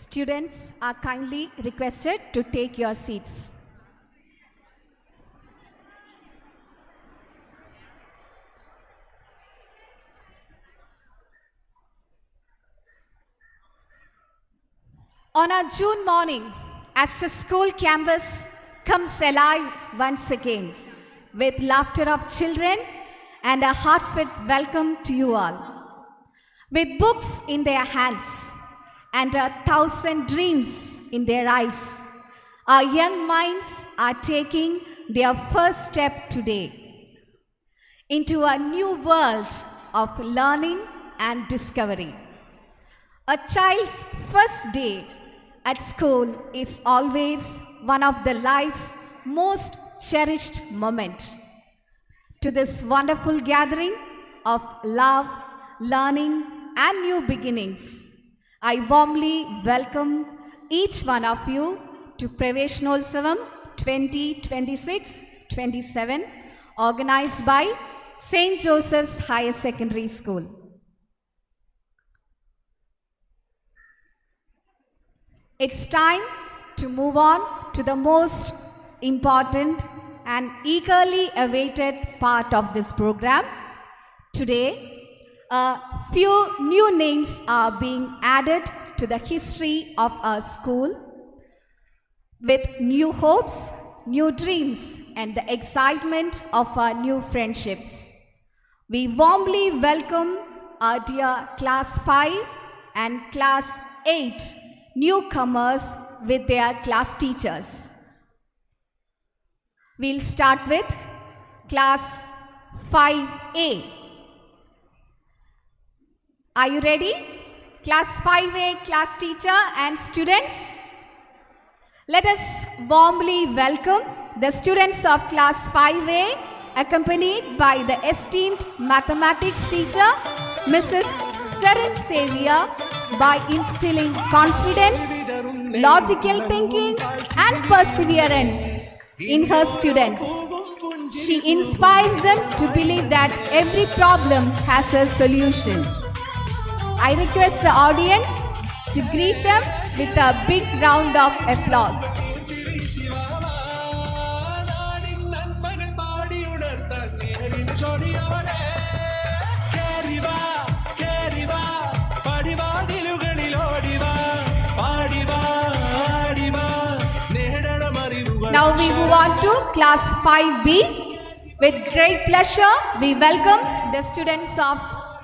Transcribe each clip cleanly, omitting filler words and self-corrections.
Students are kindly requested to take your seats. On a June morning, as the school campus comes alive once again, with laughter of children and a heartfelt welcome to you all. With books in their hands and 1,000 dreams in their eyes, our young minds are taking their first step today into a new world of learning and discovery. A child's first day at school is always one of the life's most cherished moments. To this wonderful gathering of love, learning, and new beginnings, I warmly welcome each one of you to Praveshanotsavam 2026-27, organized by St. Joseph's Higher Secondary School. It's time to move on to the most important and eagerly awaited part of this program. Today, a few new names are being added to the history of our school with new hopes, new dreams, and the excitement of our new friendships. We warmly welcome our dear Class 5 and Class 8 newcomers with their class teachers. We'll start with Class 5A. Are you ready? Class 5A class teacher and students? Let us warmly welcome the students of Class 5A, accompanied by the esteemed mathematics teacher, Mrs. Seren Xavier, by instilling confidence, logical thinking, and perseverance in her students. She inspires them to believe that every problem has a solution. I request the audience to greet them with a big round of applause. Now we move on to Class 5B. With great pleasure, we welcome the students of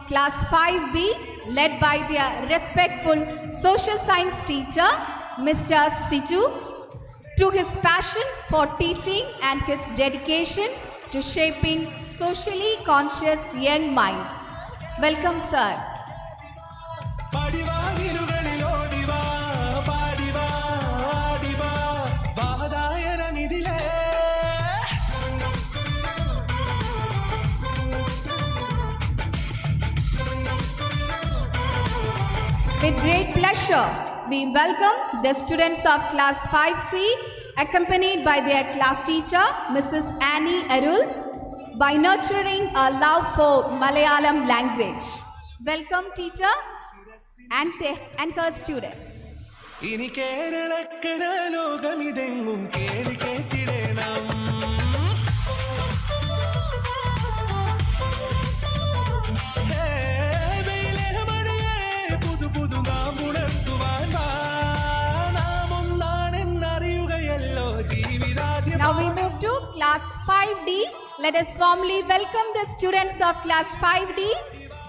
Class 5B, led by their respectful social science teacher, Mr. Siju, to his passion for teaching and his dedication to shaping socially conscious young minds. Welcome, sir. With great pleasure, we welcome the students of Class 5C, accompanied by their class teacher, Mrs. Annie Arul, by nurturing a love for Malayalam language. Welcome, teacher and her students. Now we move to Class 5D. Let us warmly welcome the students of Class 5D.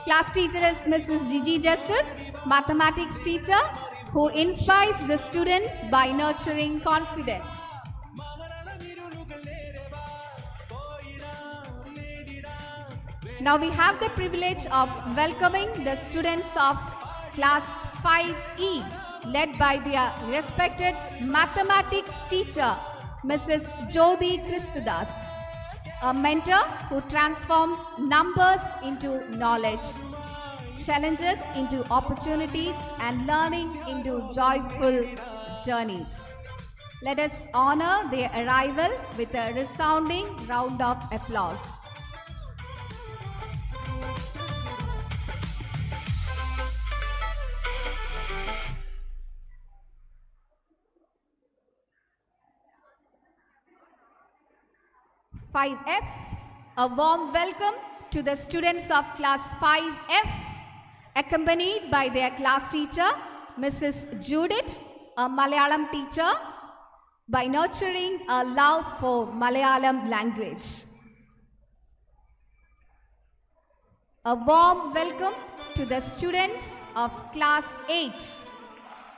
Class teacher is Mrs. Gigi Justice, mathematics teacher, who inspires the students by nurturing confidence. Now we have the privilege of welcoming the students of Class 5E, led by their respected mathematics teacher, Mrs. Jodi Christudas, a mentor who transforms numbers into knowledge, challenges into opportunities, and learning into joyful journey. Let us honor their arrival with a resounding round of applause. 5F. A warm welcome to the students of class 5F, accompanied by their class teacher, Mrs. Judith, a Malayalam teacher, by nurturing a love for Malayalam language. A warm welcome to the students of class 8,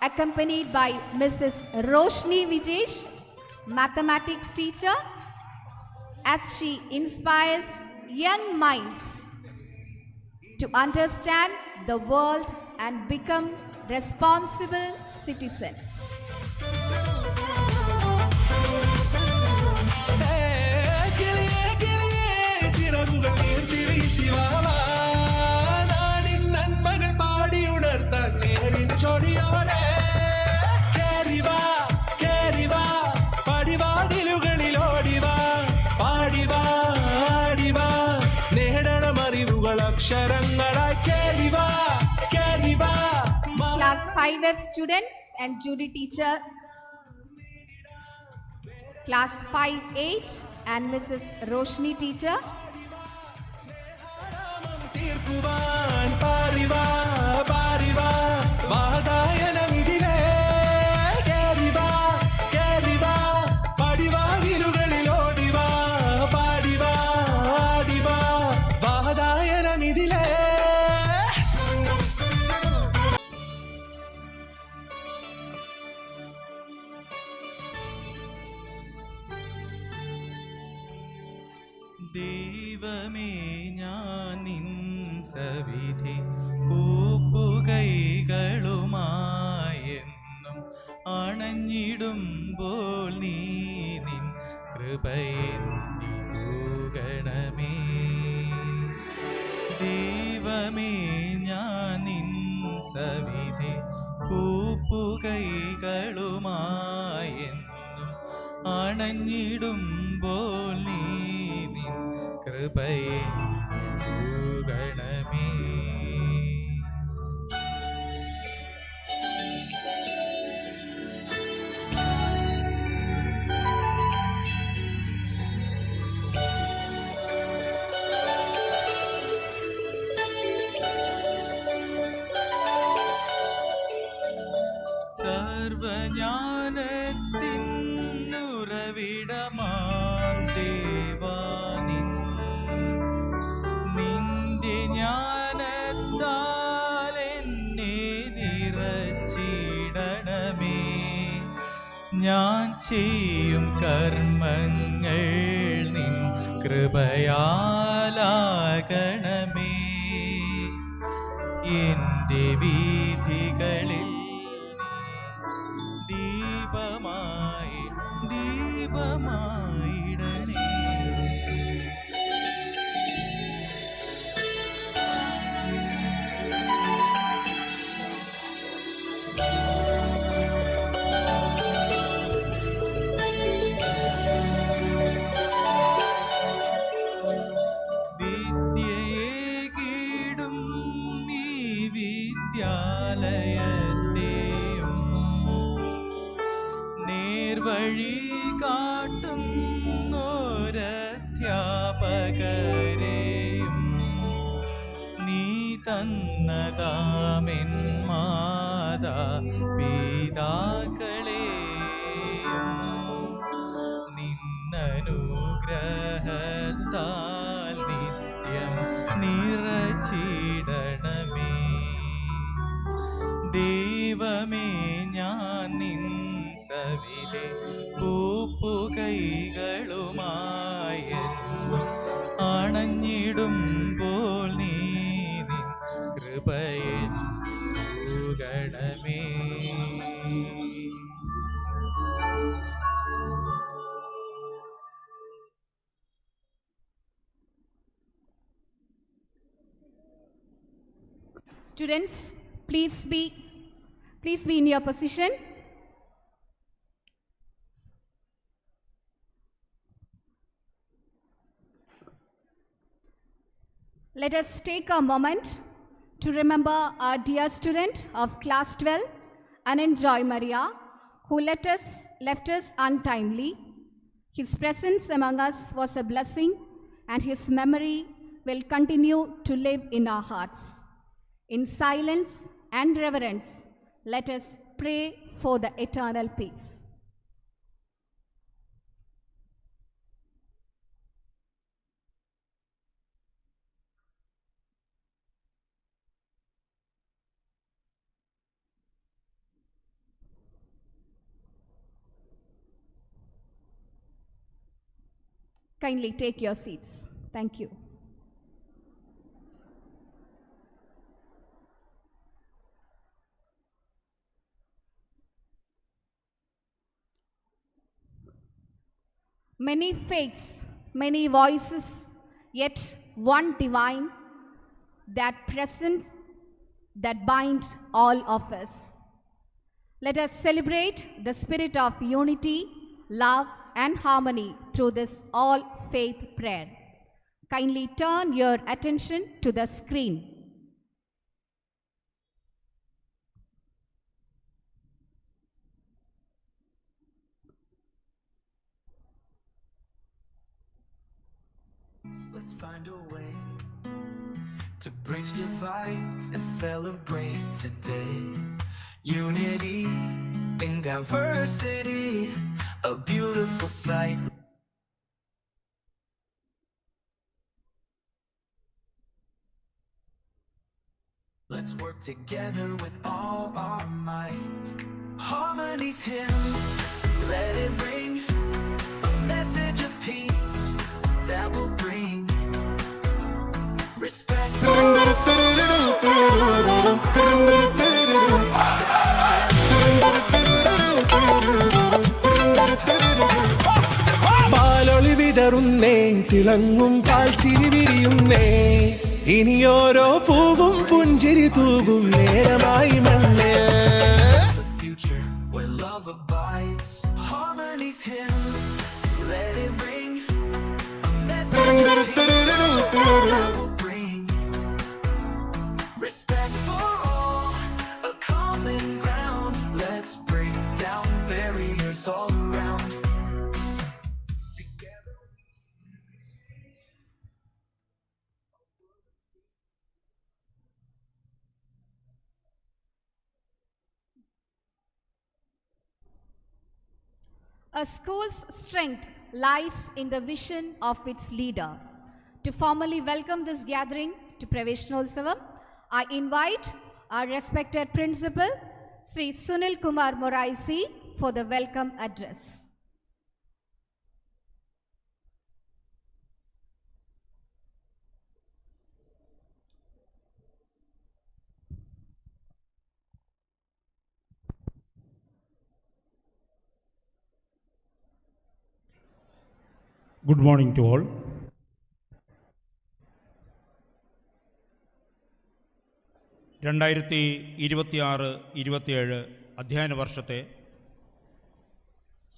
accompanied by Mrs. Roshni Vijesh, mathematics teacher, as she inspires young minds to understand the world and become responsible citizens. Class 5F students and Judy teacher, class 5-8 and Mrs. Roshni teacher. ദൈവമേ ഞാൻ നിൻ സവിധി കൂപ്പുകൈകളുമായെന്നും അണഞ്ഞിടുമ്പോൾ നീ നിൻ കൃപയെന്നിലൂകണമേ. ദൈവമേ ഞാൻ നിൻ സവിധി കൂപ്പുകൈകളുമായെന്നും അണഞ്ഞിടുമ്പോൾ നീ നിൻ കൃപയെന്നിലൂകണമേ. സർവജ്ഞാനത്തിനുറവിടമാം ദേവാ നിന്റെ ജ്ഞാനത്താൽ എന്നെ നിറച്ചിടണമേ. ഞാൻ ചെയ്യും കർമ്മങ്ങൾ നിൻ കൃപയാലാകണമേ. എൻ്റെ വീഥികളിൽ ദീപമായിടണേ. വിദ്യയേകിടും ഈ വിദ്യാലയത്തെയും നേർവഴി കാട്ടുന്നോരധ്യാപകരെയും നീ തന്നതാമെൻ മാതാ പിതാക്കളെയും നിന്നനുഗ്രഹത്താൽ നിത്യം നിറച്ചിടണമേ. ദൈവമേ ഞാൻ നിൻ സവിധി കൂപ്പുകൈകളുമായെന്നും അണഞ്ഞിടുമ്പോൾ നീ നിൻ കൃപയെന്നിലൂകണമേ. Students, please be in your position. Let us take a moment to remember our dear student of class 12, Anand Joy Maria, who left us untimely. His presence among us was a blessing, and his memory will continue to live in our hearts. In silence and reverence, let us pray for the eternal peace. Kindly take your seats. Thank you. Many faiths, many voices, yet one divine, that presence that binds all of us. Let us celebrate the spirit of unity, love, and harmony through this all-faith prayer. Kindly turn your attention to the screen. Let's find a way to bridge divides and celebrate today. Unity in diversity, a beautiful sight. Let's work together with all our might. Harmony's hymn, let it ring, a message of peace that will bring respect. Paloli വിതറുന്നേ, തിളങ്ങും പാൽച്ചിരി വിരിയുന്നേ, ഇനിയോരോ പൂവും പുഞ്ചിരി തൂകും നേരമായി മണ്ണേ. The future where love abides. Harmony's hymn, let it ring, a message of peace that will bring respect for all, a common ground. Let's break down barriers all around. Together. A school's strength lies in the vision of its leader. To formally welcome this gathering to Praveshanotsavam, I invite our respected principal, Sri Sunil Kumar Moraisi, for the welcome address. Good morning to all. രണ്ടായിരത്തി 26-27 അധ്യയന വർഷത്തെ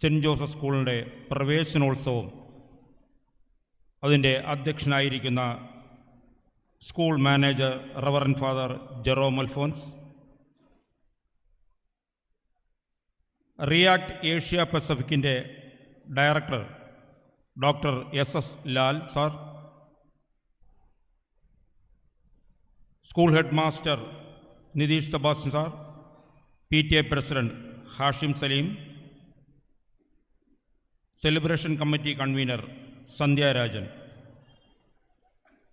cent Joseph സ്കൂളിൻ്റെ പ്രവേശനോത്സവം അതിൻ്റെ അധ്യക്ഷനായിരിക്കുന്ന school manager reverend father Jerome Alphonse, React Asia പസഫിക്കിൻ്റെ director doctor SS Lal sir, school head master Nitheesh Sebastian sir, PTA president Hashim Salim, celebration committee convener Sandhya Rajan,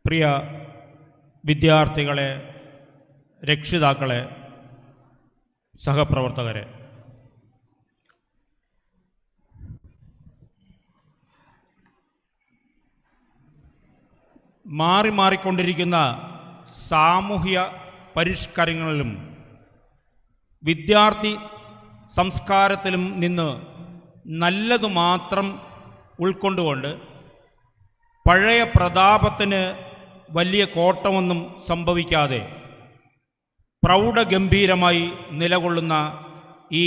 പ്രിയ വിദ്യാർത്ഥികളെ, രക്ഷിതാക്കളെ, സഹപ്രവർത്തകരെ, മാറിക്കൊണ്ടിരിക്കുന്ന സാമൂഹ്യ പരിഷ്കാരങ്ങളിലും വിദ്യാർത്ഥി സംസ്കാരത്തിലും നിന്ന് നല്ലതു മാത്രം ഉൾക്കൊണ്ടുകൊണ്ട് പഴയ പ്രതാപത്തിന് വലിയ കോട്ടമൊന്നും സംഭവിക്കാതെ പ്രൗഢഗംഭീരമായി നിലകൊള്ളുന്ന ഈ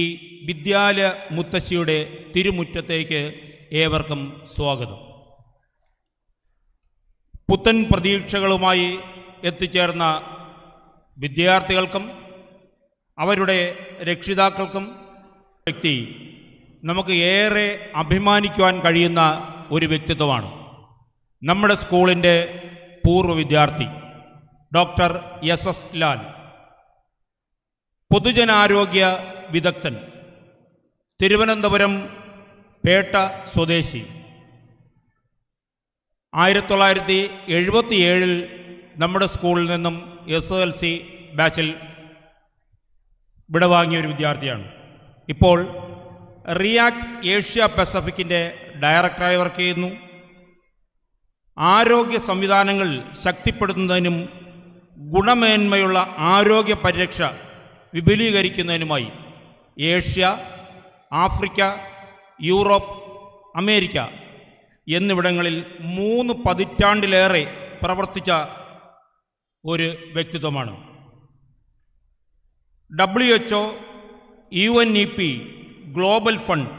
വിദ്യാലയ മുത്തശ്ശിയുടെ തിരുമുറ്റത്തേക്ക് ഏവർക്കും സ്വാഗതം. പുത്തൻ പ്രതീക്ഷകളുമായി എത്തിച്ചേർന്ന വിദ്യാർത്ഥികൾക്കും അവരുടെ രക്ഷിതാക്കൾക്കും വ്യക്തി നമുക്ക് ഏറെ അഭിമാനിക്കുവാൻ കഴിയുന്ന ഒരു വ്യക്തിത്വമാണ്. നമ്മുടെ സ്കൂളിൻ്റെ പൂർവ്വ വിദ്യാർത്ഥി ഡോക്ടർ SS ലാൽ, പൊതുജനാരോഗ്യ വിദഗ്ധൻ, തിരുവനന്തപുരം പേട്ട സ്വദേശി. 1977 നമ്മുടെ സ്കൂളിൽ നിന്നും SSLC ബാച്ചിൽ വിടവാങ്ങിയ ഒരു വിദ്യാർത്ഥിയാണ്. ഇപ്പോൾ റിയാക്ട് ഏഷ്യ പസഫിക്കിൻ്റെ ഡയറക്ടറായി വർക്ക് ചെയ്യുന്നു. ആരോഗ്യ സംവിധാനങ്ങൾ ശക്തിപ്പെടുത്തുന്നതിനും ഗുണമേന്മയുള്ള ആരോഗ്യ പരിരക്ഷ വിപുലീകരിക്കുന്നതിനുമായി ഏഷ്യ, ആഫ്രിക്ക, യൂറോപ്പ്, അമേരിക്ക എന്നിവിടങ്ങളിൽ 3 പതിറ്റാണ്ടിലേറെ പ്രവർത്തിച്ച ഒരു വ്യക്തിത്വമാണ്. WHO, UNEP, global fund,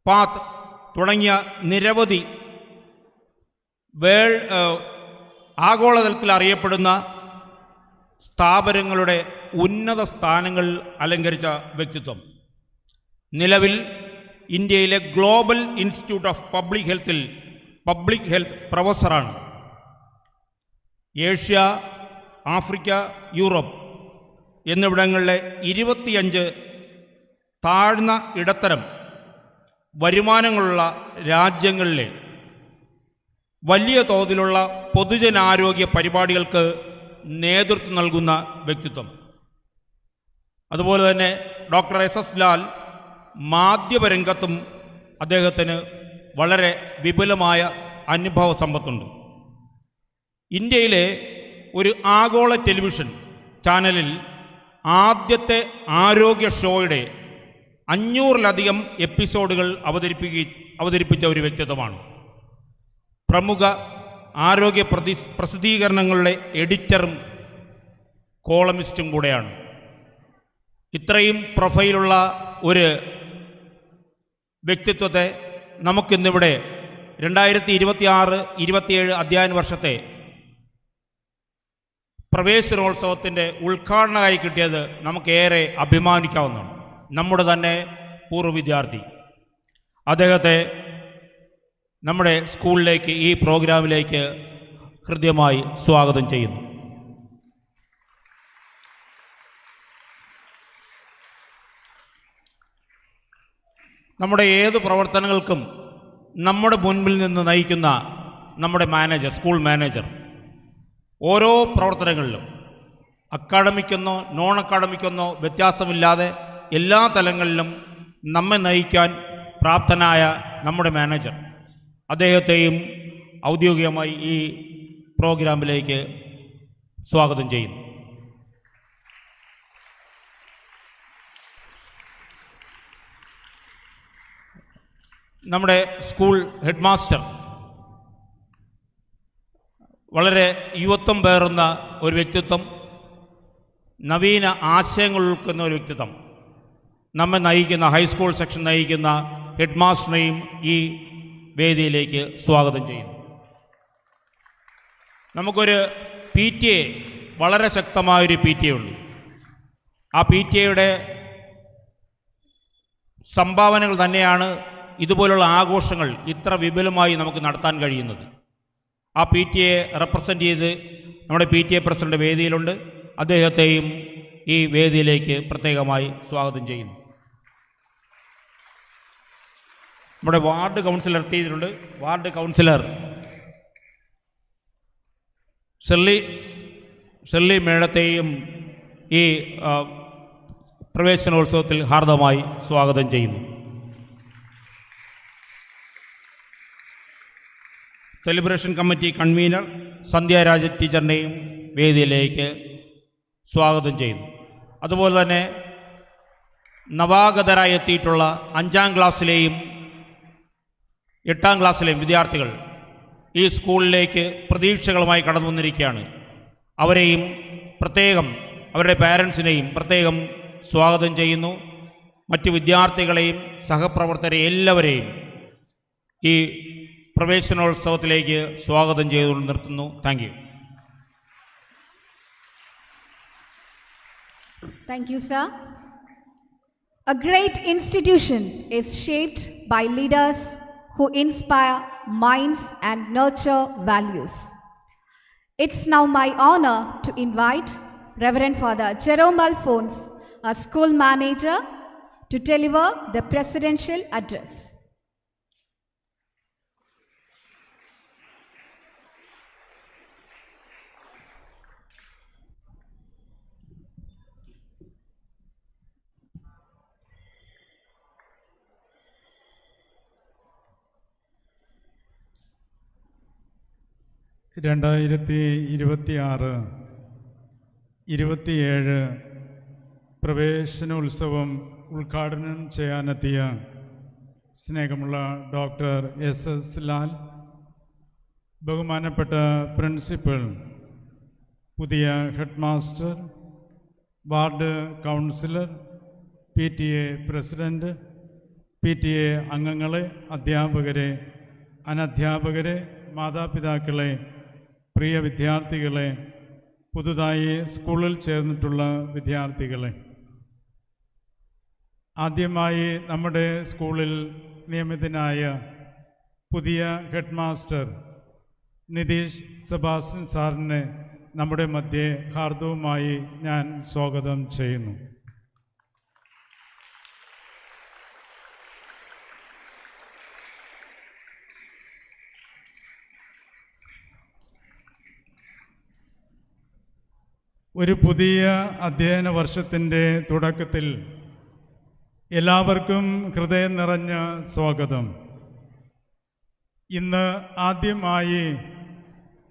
path തുടങ്ങിയ നിരവധി ആഗോളതലത്തിൽ അറിയപ്പെടുന്ന സ്ഥാപനങ്ങളുടെ ഉന്നത സ്ഥാനങ്ങൾ അലങ്കരിച്ച വ്യക്തിത്വം. നിലവിൽ ഇന്ത്യയിലെ global institute of public health പ്രൊഫസറാണ്. ഏഷ്യ, ആഫ്രിക്ക, യൂറോപ്പ് എന്നിവിടങ്ങളിലെ 25 താഴ്ന്ന ഇടത്തരം വരുമാനങ്ങളുള്ള രാജ്യങ്ങളിലെ വലിയ തോതിലുള്ള പൊതുജനാരോഗ്യ പരിപാടികൾക്ക് നേതൃത്വം നൽകുന്ന വ്യക്തിത്വം. അതുപോലെ തന്നെ ഡോക്ടർ SS ലാൽ മാധ്യമരംഗത്തും അദ്ദേഹത്തിന് വളരെ വിപുലമായ അനുഭവ സമ്പത്തുണ്ട്. ഇന്ത്യയിലെ ഒരു ആഗോള ടെലിവിഷൻ ചാനലിൽ ആദ്യത്തെ ആരോഗ്യ ഷോയുടെ 500-ലധികം എപ്പിസോഡുകൾ അവതരിപ്പിച്ച ഒരു വ്യക്തിത്വമാണ്. പ്രമുഖ ആരോഗ്യ പ്രസിദ്ധീകരണങ്ങളുടെ എഡിറ്ററും കോളമിസ്റ്റും കൂടെയാണ്. ഇത്രയും പ്രൊഫൈലുള്ള ഒരു വ്യക്തിത്വത്തെ നമുക്കിന്നിവിടെ 2026-27 അധ്യയന വർഷത്തെ പ്രവേശനോത്സവത്തിൻ്റെ ഉദ്ഘാടനമായി കിട്ടിയത് നമുക്കേറെ അഭിമാനിക്കാവുന്നതാണ്. നമ്മുടെ തന്നെ പൂർവ്വ വിദ്യാർത്ഥി, അദ്ദേഹത്തെ നമ്മുടെ സ്കൂളിലേക്ക്, ഈ പ്രോഗ്രാമിലേക്ക് ഹൃദ്യമായി സ്വാഗതം ചെയ്യുന്നു. നമ്മുടെ ഏത് പ്രവർത്തനങ്ങൾക്കും നമ്മുടെ മുൻപിൽ നിന്ന് നയിക്കുന്ന നമ്മുടെ മാനേജർ, സ്കൂൾ മാനേജർ, ഓരോ പ്രവർത്തനങ്ങളിലും അക്കാഡമിക്കെന്നോ നോൺ അക്കാഡമിക്കെന്നോ വ്യത്യാസമില്ലാതെ എല്ലാ തലങ്ങളിലും നമ്മെ നയിക്കാൻ പ്രാപ്തനായ നമ്മുടെ മാനേജർ, അദ്ദേഹത്തെയും ഔദ്യോഗികമായി ഈ പ്രോഗ്രാമിലേക്ക് സ്വാഗതം ചെയ്യുന്നു. നമ്മുടെ സ്കൂൾ ഹെഡ് മാസ്റ്റർ, വളരെ യുവത്വം പേറുന്ന ഒരു വ്യക്തിത്വം, നവീന ആശയങ്ങൾ ഉൾക്കുന്ന ഒരു വ്യക്തിത്വം, നമ്മെ നയിക്കുന്ന, ഹൈസ്കൂൾ സെക്ഷൻ നയിക്കുന്ന ഹെഡ് മാസ്റ്ററിനെയും ഈ വേദിയിലേക്ക് സ്വാഗതം ചെയ്യുന്നു. നമുക്കൊരു PTA, വളരെ ശക്തമായൊരു PTA ഉണ്ട്. ആ PTA-യുടെ സംഭാവനകൾ തന്നെയാണ് ഇതുപോലുള്ള ആഘോഷങ്ങൾ ഇത്ര വിപുലമായി നമുക്ക് നടത്താൻ കഴിയുന്നത്. ആ PTA റെപ്രസെൻ്റ് ചെയ്ത് നമ്മുടെ PTA പ്രസിഡന്റ് വേദിയിലുണ്ട്. അദ്ദേഹത്തെയും ഈ വേദിയിലേക്ക് പ്രത്യേകമായി സ്വാഗതം ചെയ്യുന്നു. നമ്മുടെ വാർഡ് കൗൺസിലർ എത്തിയിട്ടുണ്ട്. വാർഡ് കൗൺസിലർ ഷെർലി മേഡത്തെയും ഈ പ്രവേശനോത്സവത്തിൽ ഹാർദമായി സ്വാഗതം ചെയ്യുന്നു. സെലിബ്രേഷൻ കമ്മിറ്റി കൺവീനർ സന്ധ്യ രാജ ടീച്ചറിനെയും വേദിയിലേക്ക് സ്വാഗതം ചെയ്യുന്നു. അതുപോലെ തന്നെ നവാഗതരായി എത്തിയിട്ടുള്ള 5ാം ക്ലാസ്സിലെയും 8ാം ക്ലാസ്സിലെയും വിദ്യാർത്ഥികൾ ഈ സ്കൂളിലേക്ക് പ്രതീക്ഷകളുമായി കടന്നു വന്നിരിക്കുകയാണ്. അവരെയും പ്രത്യേകം, അവരുടെ പാരൻസിനെയും പ്രത്യേകം സ്വാഗതം ചെയ്യുന്നു. മറ്റ് വിദ്യാർത്ഥികളെയും സഹപ്രവർത്തകരെ എല്ലാവരെയും ഈ പ്രവേശനോത്സവത്തിലേക്ക് സ്വാഗതം ചെയ്തുകൊണ്ട് നിർത്തുന്നു. Thank you. Thank you, sir. A great institution is shaped by leaders who inspire minds and nurture values. It's now my honor to invite Reverend Father Jerome Alphonse, our school manager, to deliver the presidential address. ഇരുപത്തിയേഴ് പ്രവേശനോത്സവം ഉദ്ഘാടനം ചെയ്യാനെത്തിയ സ്നേഹമുള്ള doctor SS Lal, ബഹുമാനപ്പെട്ട principal, പുതിയ head master, ward councillor, PTA president, PTA അംഗങ്ങളെ, അധ്യാപകരെ, അനധ്യാപകരെ, മാതാപിതാക്കളെ, പ്രിയ വിദ്യാർത്ഥികളെ, പുതുതായി സ്കൂളിൽ ചേർന്നിട്ടുള്ള വിദ്യാർത്ഥികളെ, ആദ്യമായി നമ്മുടെ സ്കൂളിൽ നിയമിതനായ പുതിയ ഹെഡ് മാസ്റ്റർ നിതീഷ് സെബാസ്റ്റ്യൻ സാറിനെ നമ്മുടെ മധ്യേ ഹാർദവുമായി ഞാൻ സ്വാഗതം ചെയ്യുന്നു. ഒരു പുതിയ അധ്യയന വർഷത്തിൻ്റെ തുടക്കത്തിൽ എല്ലാവർക്കും ഹൃദയം നിറഞ്ഞ സ്വാഗതം. ഇന്ന് ആദ്യമായി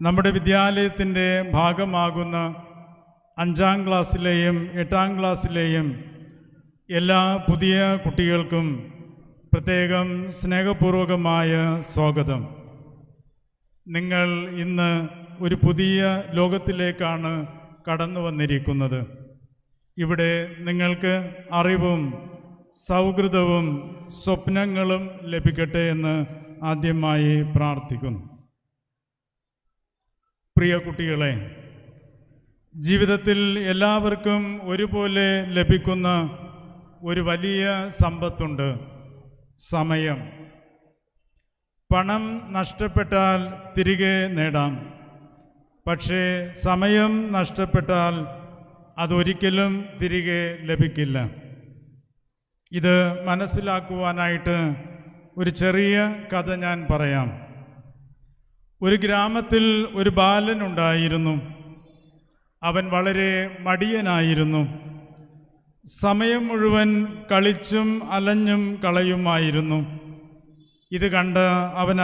നമ്മുടെ വിദ്യാലയത്തിൻ്റെ ഭാഗമാകുന്ന 5ാം ക്ലാസ്സിലെയും 8ാം ക്ലാസ്സിലെയും എല്ലാ പുതിയ കുട്ടികൾക്കും പ്രത്യേകം സ്നേഹപൂർവകമായ സ്വാഗതം. നിങ്ങൾ ഇന്ന് ഒരു പുതിയ ലോകത്തിലേക്കാണ് കടന്നു വന്നിരിക്കുന്നത്. ഇവിടെ നിങ്ങൾക്ക് അറിവും സൗഹൃദവും സ്വപ്നങ്ങളും ലഭിക്കട്ടെ എന്ന് ആദ്യമായി പ്രാർത്ഥിക്കുന്നു. പ്രിയ കുട്ടികളെ, ജീവിതത്തിൽ എല്ലാവർക്കും ഒരുപോലെ ലഭിക്കുന്ന ഒരു വലിയ സമ്പത്തുണ്ട്: സമയം. പണം നഷ്ടപ്പെട്ടാൽ തിരികെ നേടാം, പക്ഷേ സമയം നഷ്ടപ്പെട്ടാൽ അതൊരിക്കലും തിരികെ ലഭിക്കില്ല. ഇത് മനസ്സിലാക്കുവാനായിട്ട് ഒരു ചെറിയ കഥ ഞാൻ പറയാം. ഒരു ഗ്രാമത്തിൽ ഒരു ബാലനുണ്ടായിരുന്നു. അവൻ വളരെ മടിയനായിരുന്നു. സമയം മുഴുവൻ കളിച്ചും അലഞ്ഞും കളയുമായിരുന്നു. ഇത് കണ്ട് അവൻ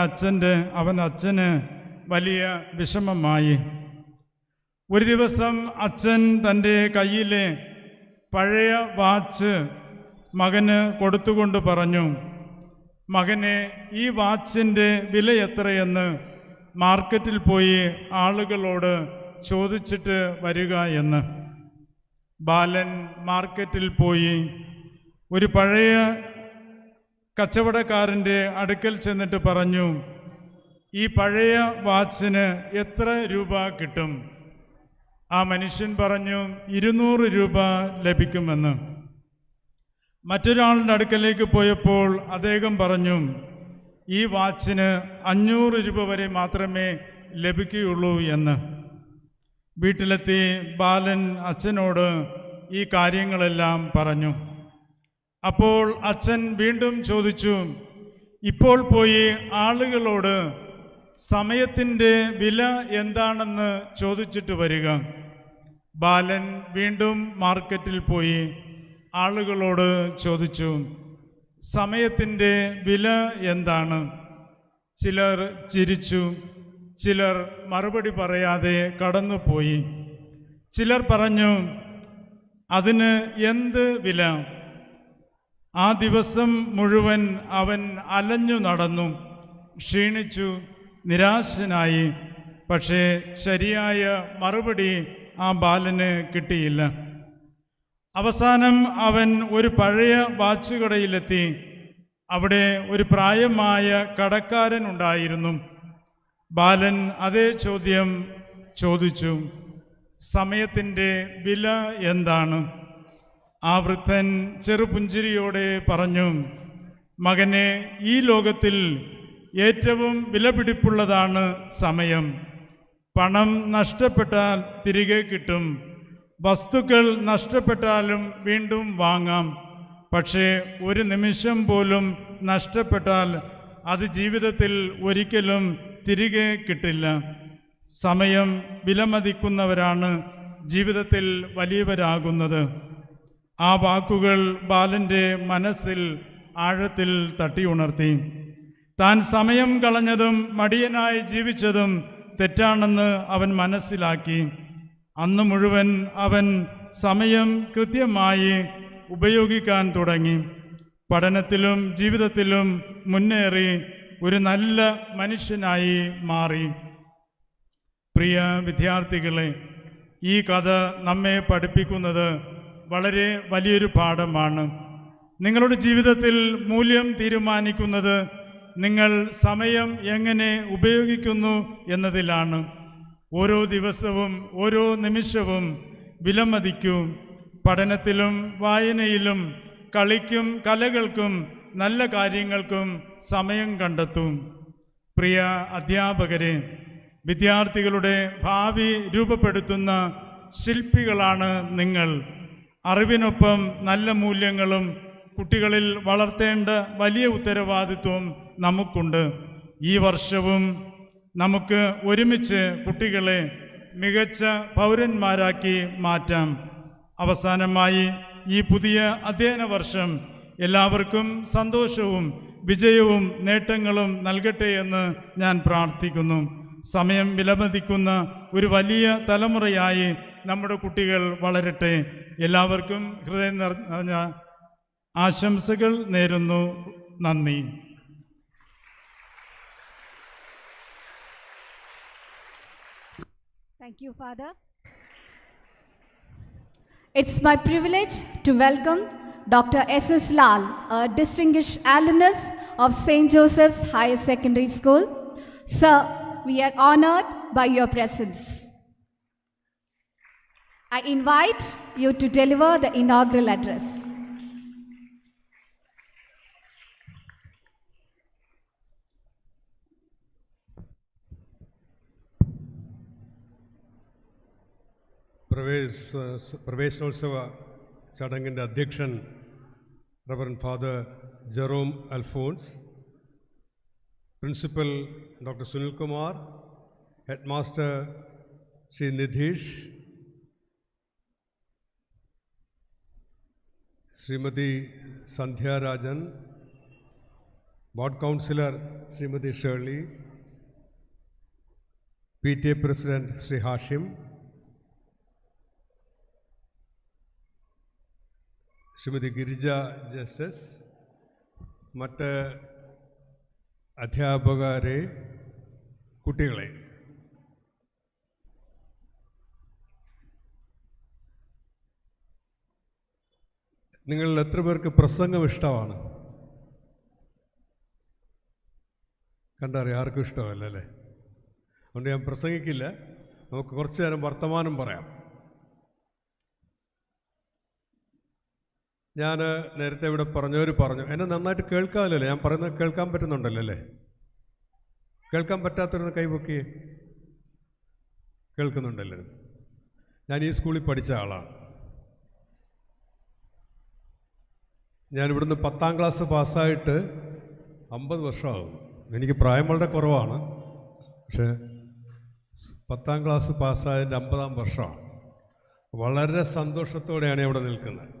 അച്ഛന് വലിയ വിഷമമായി. ഒരു ദിവസം അച്ഛൻ തൻ്റെ കയ്യിലെ പഴയ വാച്ച് മകന് കൊടുത്തുകൊണ്ട് പറഞ്ഞു, മകനെ, ഈ വാച്ചിൻ്റെ വില എത്രയെന്ന് മാർക്കറ്റിൽ പോയി ആളുകളോട് ചോദിച്ചിട്ട് വരിക എന്ന്. ബാലൻ മാർക്കറ്റിൽ പോയി ഒരു പഴയ കച്ചവടക്കാരൻ്റെ അടുക്കൽ ചെന്നിട്ട് പറഞ്ഞു, ഈ പഴയ വാച്ചിന് എത്ര രൂപ കിട്ടും? ആ മനുഷ്യൻ പറഞ്ഞു, 200 രൂപ ലഭിക്കുമെന്ന്. മറ്റൊരാളുടെ അടുക്കലേക്ക് പോയപ്പോൾ അദ്ദേഹം പറഞ്ഞു, ഈ വാച്ചിന് 500 രൂപ വരെ മാത്രമേ ലഭിക്കുകയുള്ളൂ എന്ന്. വീട്ടിലെത്തി ബാലൻ അച്ഛനോട് ഈ കാര്യങ്ങളെല്ലാം പറഞ്ഞു. അപ്പോൾ അച്ഛൻ വീണ്ടും ചോദിച്ചു, ഇപ്പോൾ പോയി ആളുകളോട് സമയത്തിൻ്റെ വില എന്താണെന്ന് ചോദിച്ചിട്ട് വരിക. ബാലൻ വീണ്ടും മാർക്കറ്റിൽ പോയി ആളുകളോട് ചോദിച്ചു, സമയത്തിൻ്റെ വില എന്താണ്? ചിലർ ചിരിച്ചു, ചിലർ മറുപടി പറയാതെ കടന്നുപോയി. ചിലർ പറഞ്ഞു, അതിന് എന്ത് വില? ആ ദിവസം മുഴുവൻ അവൻ അലഞ്ഞു നടന്നു, ക്ഷീണിച്ചു, നിരാശനായി. പക്ഷേ ശരിയായ മറുപടി ആ ബാലന് കിട്ടിയില്ല. അവസാനം അവൻ ഒരു പഴയ വാച്ച് കടയിലെത്തി. അവിടെ ഒരു പ്രായമായ കടക്കാരൻ ഉണ്ടായിരുന്നു. ബാലൻ അതേ ചോദ്യം ചോദിച്ചു, സമയത്തിൻ്റെ വില എന്താണ്? ആ വൃദ്ധൻ ചെറുപുഞ്ചിരിയോടെ പറഞ്ഞു, മകനെ, ഈ ലോകത്തിൽ ഏറ്റവും വിലപിടിപ്പുള്ളതാണ് സമയം. പണം നഷ്ടപ്പെട്ടാൽ തിരികെ കിട്ടും, വസ്തുക്കൾ നഷ്ടപ്പെട്ടാലും വീണ്ടും വാങ്ങാം. പക്ഷേ ഒരു നിമിഷം പോലും നഷ്ടപ്പെട്ടാൽ അത് ജീവിതത്തിൽ ഒരിക്കലും തിരികെ കിട്ടില്ല. സമയം വിലമതിക്കുന്നവരാണ് ജീവിതത്തിൽ വലിയവരാകുന്നത്. ആ വാക്കുകൾ ബാലൻ്റെ മനസ്സിൽ ആഴത്തിൽ തട്ടിയുണർത്തി. താൻ സമയം കളഞ്ഞതും മടിയനായി ജീവിച്ചതും തെറ്റാണെന്ന് അവൻ മനസ്സിലാക്കി. അന്ന് മുഴുവൻ അവൻ സമയം കൃത്യമായി ഉപയോഗിക്കാൻ തുടങ്ങി. പഠനത്തിലും ജീവിതത്തിലും മുന്നേറി ഒരു നല്ല മനുഷ്യനായി മാറി. പ്രിയ വിദ്യാർത്ഥികളെ, ഈ കഥ നമ്മെ പഠിപ്പിക്കുന്നത് വളരെ വലിയൊരു പാഠമാണ്. നിങ്ങളുടെ ജീവിതത്തിൽ മൂല്യം തീരുമാനിക്കുന്നത് നിങ്ങൾ സമയം എങ്ങനെ ഉപയോഗിക്കുന്നു എന്നതിലാണ്. ഓരോ ദിവസവും ഓരോ നിമിഷവും വിലമതിക്കൂ. പഠനത്തിലും വായനയിലും കളിക്കും കലകൾക്കും നല്ല കാര്യങ്ങൾക്കും സമയം കണ്ടെത്തും. പ്രിയ അധ്യാപകരെ, വിദ്യാർത്ഥികളുടെ ഭാവി രൂപപ്പെടുത്തുന്ന ശില്പികളാണ് നിങ്ങൾ. അറിവിനൊപ്പം നല്ല മൂല്യങ്ങളും കുട്ടികളിൽ വളർത്തേണ്ട വലിയ ഉത്തരവാദിത്വം നമുക്കുണ്ട്. ഈ വർഷവും നമുക്ക് ഒരുമിച്ച് കുട്ടികളെ മികച്ച പൗരന്മാരാക്കി മാറ്റാം. അവസാനമായി, ഈ പുതിയ അധ്യയന വർഷം എല്ലാവർക്കും സന്തോഷവും വിജയവും നേട്ടങ്ങളും നൽകട്ടെ എന്ന് ഞാൻ പ്രാർത്ഥിക്കുന്നു. സമയം വിലമതിക്കുന്ന ഒരു വലിയ തലമുറയായി നമ്മുടെ കുട്ടികൾ വളരട്ടെ. എല്ലാവർക്കും ഹൃദയം നിറഞ്ഞ ആശംസകൾ നേരുന്നു. നന്ദി. Thank you, Father. It's my privilege to welcome Dr. S.S. Lal, a distinguished alumnus of St. Joseph's Higher Secondary School. Sir, we are honored by your presence. I invite you to deliver the inaugural address. പ്രവേശനോത്സവ ചടങ്ങിൻ്റെ അധ്യക്ഷൻ reverend father Jerome Alphonse, principal doctor Sunilkumar, head master Shri Nidheesh, Shrimati Sandhyarajan, ward councillor Shrimati Shirley, PTA president Shri Hashim, Shrimati Girija Justice, മറ്റ് അധ്യാപകരെ, കുട്ടികളെ, നിങ്ങളിൽ എത്ര പേർക്ക് പ്രസംഗം ഇഷ്ടമാണ്? കണ്ടറിയാം, ആർക്കും ഇഷ്ടമല്ല അല്ലേ? അതുകൊണ്ട് ഞാൻ പ്രസംഗിക്കില്ല. നമുക്ക് കുറച്ചു നേരം വർത്തമാനം പറയാം. ഞാൻ നേരത്തെ ഇവിടെ പറഞ്ഞവർ പറഞ്ഞു, എന്നെ നന്നായിട്ട് കേൾക്കാമല്ലോ. ഞാൻ പറയുന്നത് കേൾക്കാൻ പറ്റുന്നുണ്ടല്ലോ അല്ലേ? കേൾക്കാൻ പറ്റാത്തവരൊന്ന് കൈപൊക്കിയേ. കേൾക്കുന്നുണ്ടല്ലോ. ഞാൻ ഈ സ്കൂളിൽ പഠിച്ച ആളാണ്. ഞാനിവിടുന്ന് 10ാം ക്ലാസ് പാസ്സായിട്ട് 50 വർഷമാകും. എനിക്ക് പ്രായം വളരെ കുറവാണ്, പക്ഷേ 10ാം ക്ലാസ് പാസ്സായതിൻ്റെ 50ാം വർഷമാണ്. വളരെ സന്തോഷത്തോടെയാണ് ഇവിടെ നിൽക്കുന്നത്.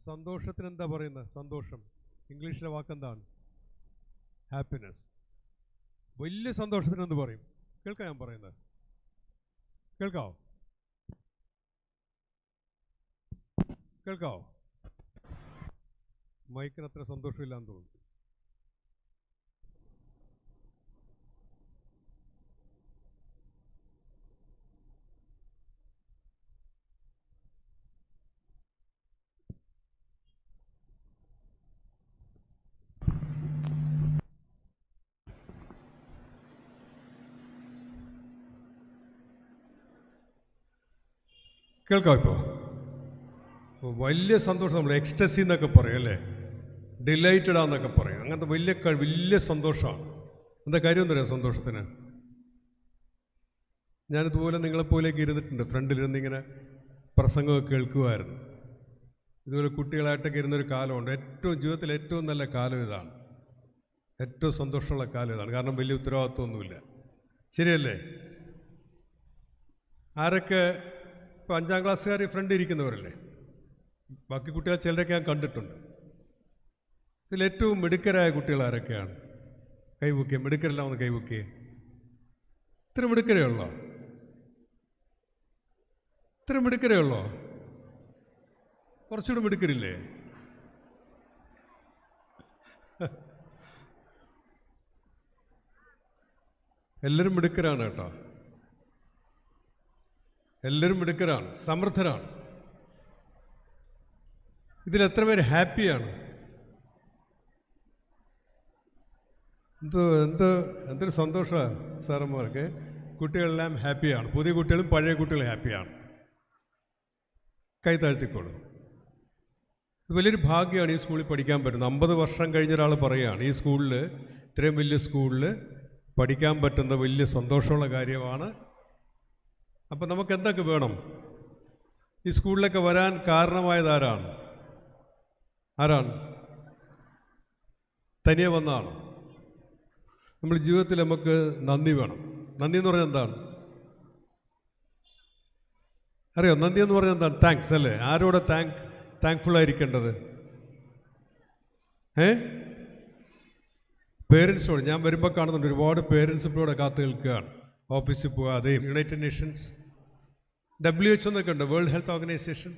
സന്തോഷത്തിന് എന്താ പറയുന്നത്? സന്തോഷം ഇംഗ്ലീഷിലെ വാക്കെന്താണ്? ഹാപ്പിനെസ്. വലിയ സന്തോഷത്തിന് എന്ത് പറയും? കേൾക്കാം ഞാൻ പറയുന്നത്? കേൾക്കാവോ? കേൾക്കാവോ? മൈക്കിന് അത്ര സന്തോഷമില്ലാന്ന് തോന്നുന്നു. കേൾക്കാം ഇപ്പോൾ വലിയ സന്തോഷം. നമ്മൾ എക്സ്റ്റസി എന്നൊക്കെ പറയും അല്ലേ, ഡിലൈറ്റഡ് ആണെന്നൊക്കെ പറയും. അങ്ങനത്തെ വലിയ സന്തോഷമാണ്. എന്താ കാര്യം എന്ന് പറയാം സന്തോഷത്തിന്? ഞാനിതുപോലെ നിങ്ങളെപ്പോലേക്ക് ഇരുന്നിട്ടുണ്ട്, ഫ്രണ്ടിലിരുന്ന് ഇങ്ങനെ പ്രസംഗമൊക്കെ കേൾക്കുമായിരുന്നു. ഇതുപോലെ കുട്ടികളായിട്ടൊക്കെ ഇരുന്നൊരു കാലമുണ്ട്. ജീവിതത്തിൽ ഏറ്റവും നല്ല കാലം ഇതാണ്, ഏറ്റവും സന്തോഷമുള്ള കാലം ഇതാണ്. കാരണം വലിയ ഉത്തരവാദിത്വമൊന്നുമില്ല. ശരിയല്ലേ? ആരൊക്കെ ഇപ്പോൾ 5ാം ക്ലാസ്സുകാർ ഫ്രണ്ട് ഇരിക്കുന്നവരല്ലേ? ബാക്കി കുട്ടികൾ ചിലരൊക്കെ ഞാൻ കണ്ടിട്ടുണ്ട്. ഇതിലേറ്റവും മിടുക്കരായ കുട്ടികൾ ആരൊക്കെയാണ്? കൈവൂക്കിയ മിടുക്കരെല്ലാം ഒന്ന് കൈവൂക്കിയേ. ഇത്ര മിടുക്കരേ ഉള്ളോ? ഇത്ര മിടുക്കരേ ഉള്ളോ? കുറച്ചുകൂടെ മിടുക്കരില്ലേ? എല്ലാവരും മിടുക്കരാണ് കേട്ടോ. എല്ലാവരും മിടുക്കരാണ്, സമൃദ്ധരാണ്. ഇതിലെത്ര പേര് ഹാപ്പിയാണ്? എന്തൊരു സന്തോഷമാണ് സാറന്മാർക്ക്. കുട്ടികളെല്ലാം ഹാപ്പിയാണ്. പുതിയ കുട്ടികളും പഴയ കുട്ടികളും ഹാപ്പിയാണ്. കൈ താഴ്ത്തിക്കോളൂ. ഇത് വലിയൊരു ഭാഗ്യമാണ് ഈ സ്കൂളിൽ പഠിക്കാൻ പറ്റുന്നത്. 50 വർഷം കഴിഞ്ഞ ഒരാൾ പറയുകയാണ് ഈ സ്കൂളിൽ, ഇത്രയും വലിയ സ്കൂളിൽ പഠിക്കാൻ പറ്റുന്ന വലിയ സന്തോഷമുള്ള കാര്യമാണ്. അപ്പം നമുക്ക് എന്തൊക്കെ വേണം? ഈ സ്കൂളിലൊക്കെ വരാൻ കാരണമായത് ആരാണ്? തനിയെ വന്നതാണ്. നമ്മൾ ജീവിതത്തിൽ നമുക്ക് നന്ദി വേണം. നന്ദി എന്ന് പറഞ്ഞാൽ എന്താണ് അറിയോ? നന്ദി എന്ന് പറഞ്ഞാൽ എന്താണ്? താങ്ക്സ് അല്ലേ? ആരോടെ താങ്ക്ഫുൾ ആയിരിക്കേണ്ടത്? പേരൻസിനോട്. ഞാൻ വരുമ്പോൾ കാണുന്നുണ്ട് ഒരുപാട് പേരൻസ് ഇപ്പോൾ ഇവിടെ കാത്തു നിൽക്കുകയാണ്, ഓഫീസിൽ പോകാതെയും. യുണൈറ്റഡ് നേഷൻസ്, WHO എന്നൊക്കെ ഉണ്ട്, വേൾഡ് ഹെൽത്ത് ഓർഗനൈസേഷൻ.